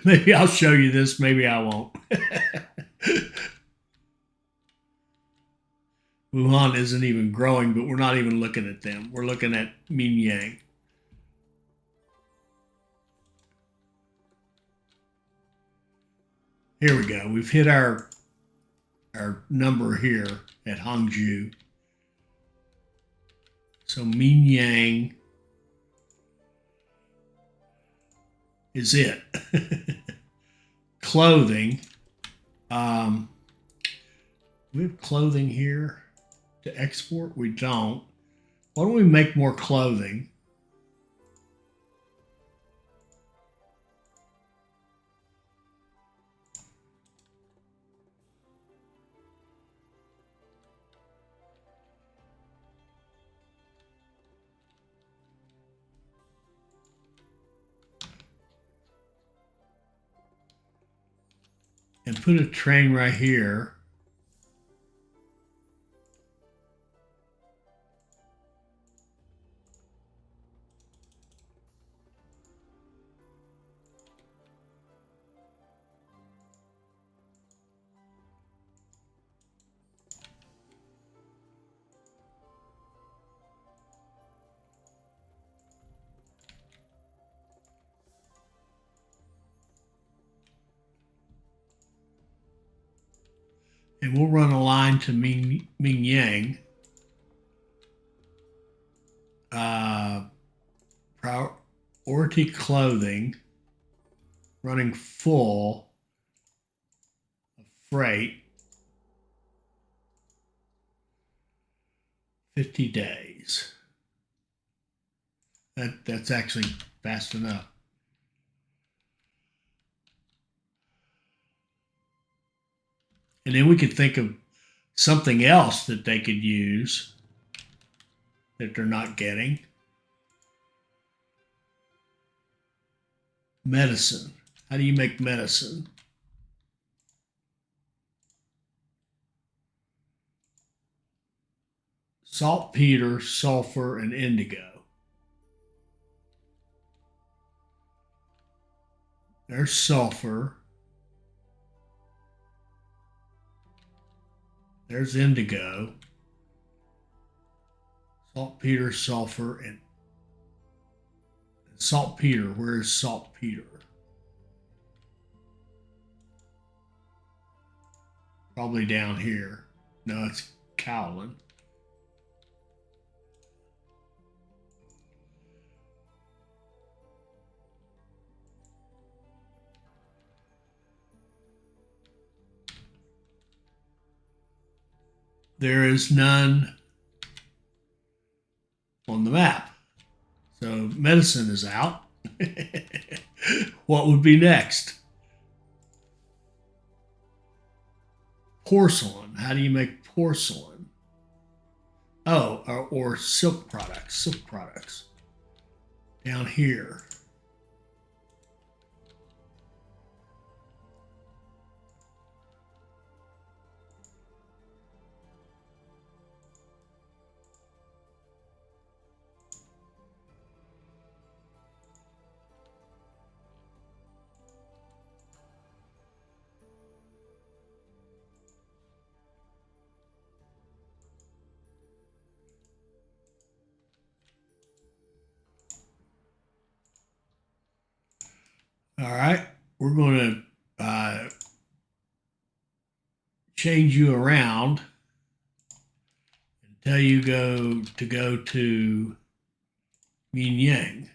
maybe I'll show you this, maybe I won't. Wuhan isn't even growing, but we're not even looking at them. We're looking at Minyang. Here we go. We've hit our number here at Hangzhou. So Minyang is it. Clothing. We have clothing here to export. We don't. Why don't we make more clothing? And put a train right here. And we'll run a line to Mingyang. Priority clothing running full of freight 50 days. That's actually fast enough. And then we could think of something else that they could use that they're not getting. Medicine. How do you make medicine? Saltpeter, sulfur, and indigo. There's sulfur. There's indigo. Saltpeter, sulfur, and saltpeter. Where is saltpeter? Probably down here. No, it's kaolin. There is none on the map. So medicine is out. What would be next? Porcelain. How do you make porcelain? Oh, or silk products. Silk products. Down here. All right, we're going to change you around and tell you go to Minyang.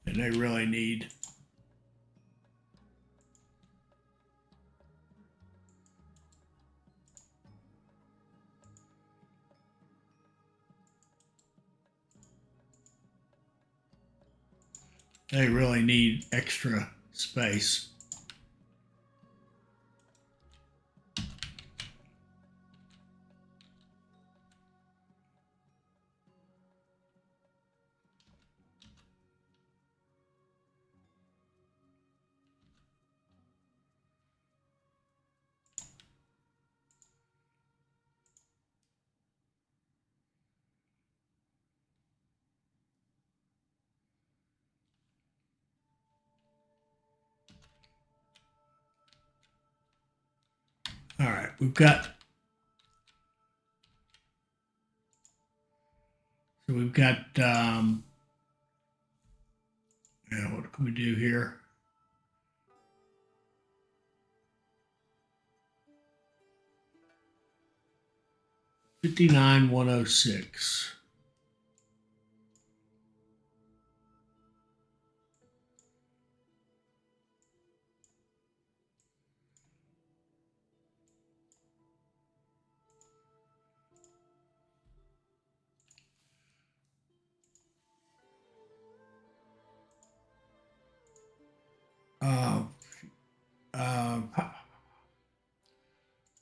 And they really need extra space. All right, we've got what can we do here? $59,106.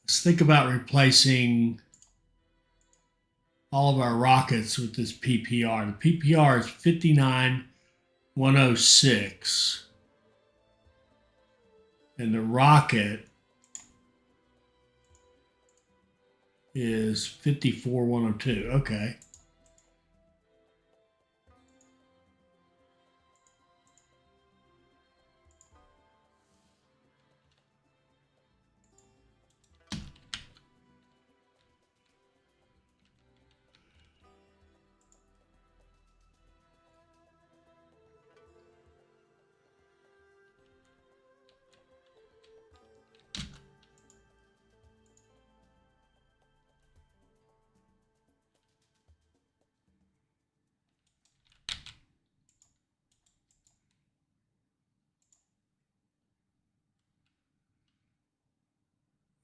Let's think about replacing all of our rockets with this PPR. The PPR is 59,106. And the rocket is 54,102. Okay.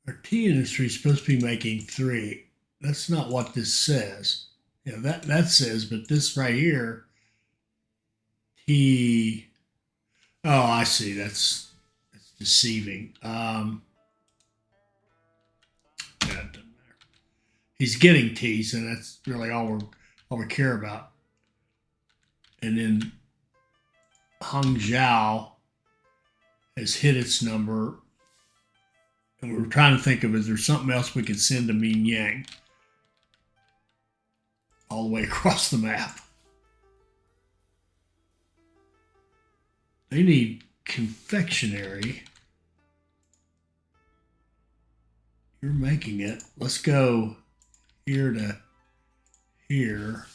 Our tea industry is supposed to be making 3. That's not what this says. Yeah, that says, but this right here, tea. Oh, I see. That's deceiving. Yeah, it doesn't matter. He's getting tea, so that's really all we care about. And then Hangzhou has hit its number, and we were trying to think of, is there something else we could send to Minyang all the way across the map? They need confectionery. You're making it. Let's go here to here.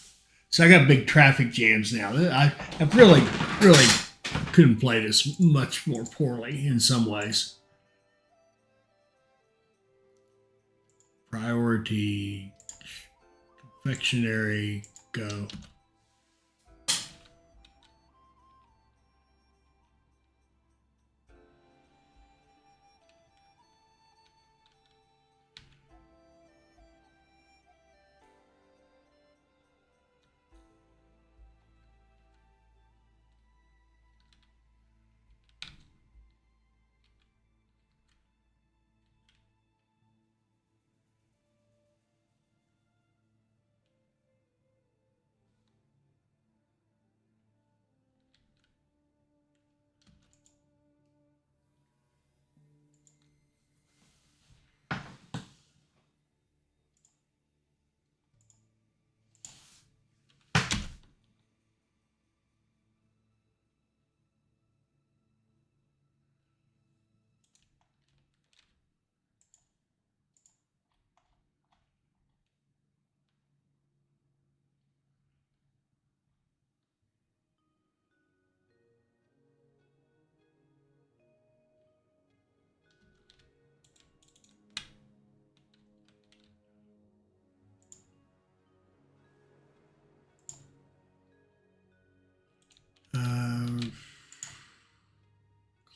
So I got big traffic jams now. I really couldn't play this much more poorly in some ways. Priority, confectionery, go.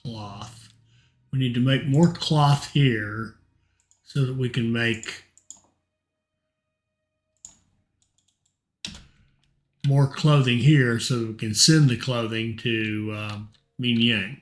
Cloth. We need to make more cloth here so that we can make more clothing here so that we can send the clothing to Minyang.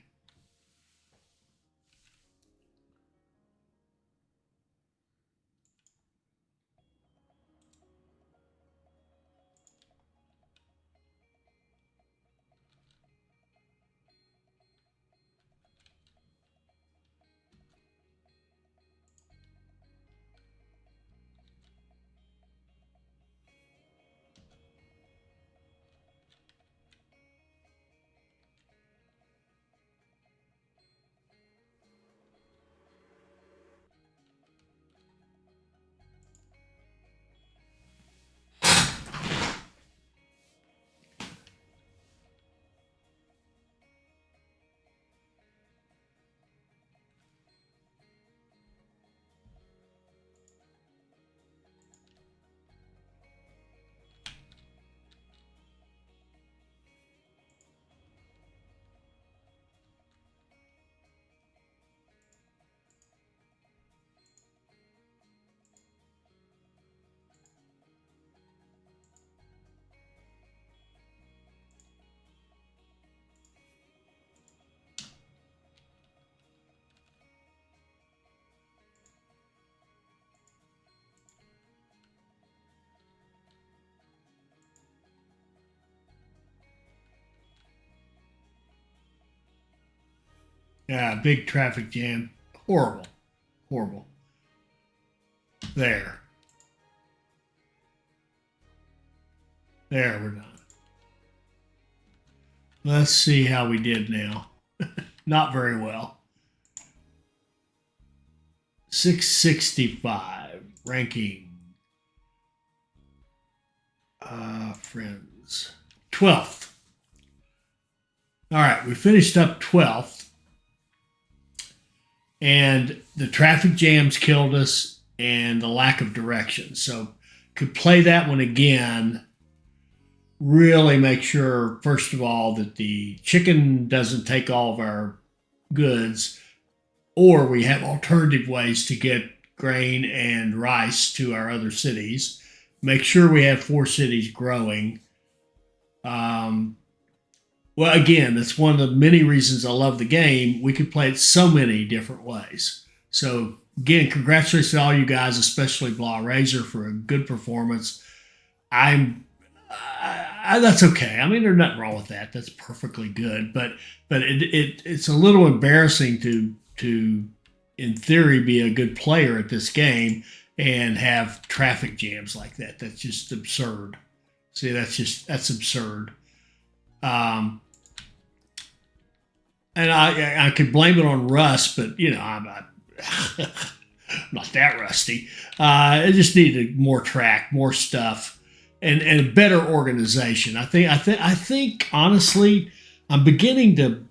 Yeah, big traffic jam. Horrible. Horrible. There. There, we're done. Let's see how we did now. Not very well. 665 ranking. Friends. 12th. All right, we finished up 12th. And the traffic jams killed us and the lack of direction. So could play that one again. Really make sure, first of all, that the chicken doesn't take all of our goods. or we have alternative ways to get grain and rice to our other cities. Make sure we have 4 cities growing. Um, well, again, that's one of the many reasons I love the game. We could play it so many different ways. So, again, congratulations to all you guys, especially Blah Razor, for a good performance. That's okay. I mean, there's nothing wrong with that. That's perfectly good. But it's a little embarrassing to in theory be a good player at this game and have traffic jams like that. That's just absurd. See, that's absurd. Um, and I could blame it on rust, but I'm not I'm not that rusty. I just needed more track, more stuff, and a better organization. I think honestly, I'm beginning to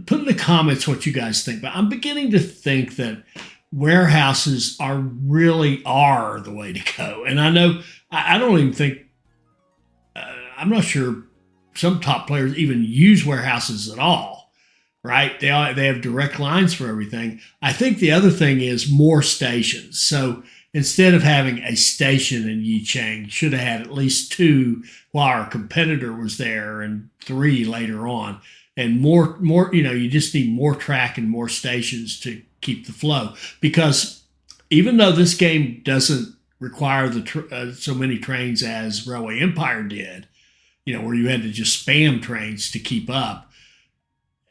put in the comments what you guys think, but I'm beginning to think that warehouses are the way to go. And I know I don't even think I'm not sure some top players even use warehouses at all, right? They have direct lines for everything. I think the other thing is more stations. So instead of having a station in Yicheng, should have had at least 2 while our competitor was there and 3 later on. And more, you just need more track and more stations to keep the flow. Because even though this game doesn't require so many trains as Railway Empire did, where you had to just spam trains to keep up.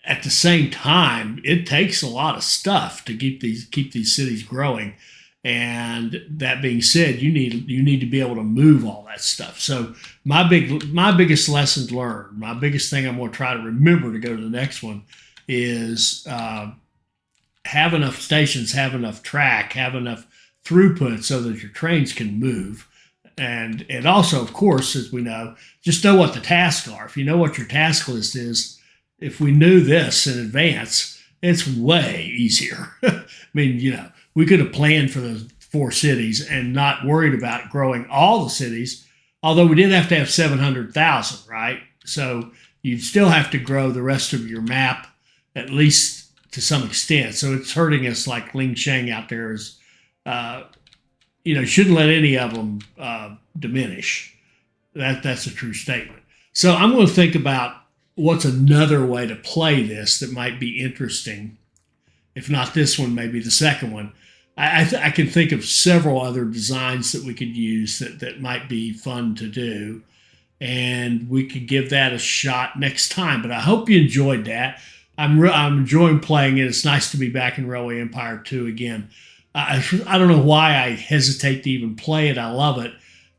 At the same time, it takes a lot of stuff to keep these cities growing. And that being said, you need to be able to move all that stuff. So my biggest lesson learned, my biggest thing I'm going to try to remember to go to the next one is have enough stations, have enough track, have enough throughput so that your trains can move. And also, of course, as we know, just know what the tasks are. If you know what your task list is, if we knew this in advance, it's way easier. I mean, we could have planned for those 4 cities and not worried about growing all the cities, although we did have to have 700,000, right? So you'd still have to grow the rest of your map, at least to some extent. So it's hurting us like Ling Sheng out there is, shouldn't let any of them diminish. That's a true statement. So I'm going to think about what's another way to play this that might be interesting. If not this one, maybe the second one. I can think of several other designs that we could use that might be fun to do. And we could give that a shot next time. But I hope you enjoyed that. I'm enjoying playing it. It's nice to be back in Railway Empire 2 again. I don't know why I hesitate to even play it. I love it.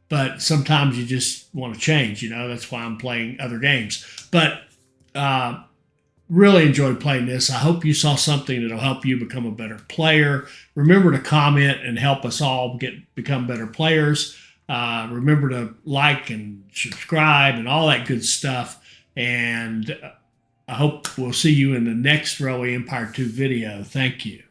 But sometimes you just want to change, That's why I'm playing other games. But really enjoyed playing this. I hope you saw something that'll help you become a better player. Remember to comment and help us all become better players. Remember to like and subscribe and all that good stuff. And I hope we'll see you in the next Railway Empire 2 video. Thank you.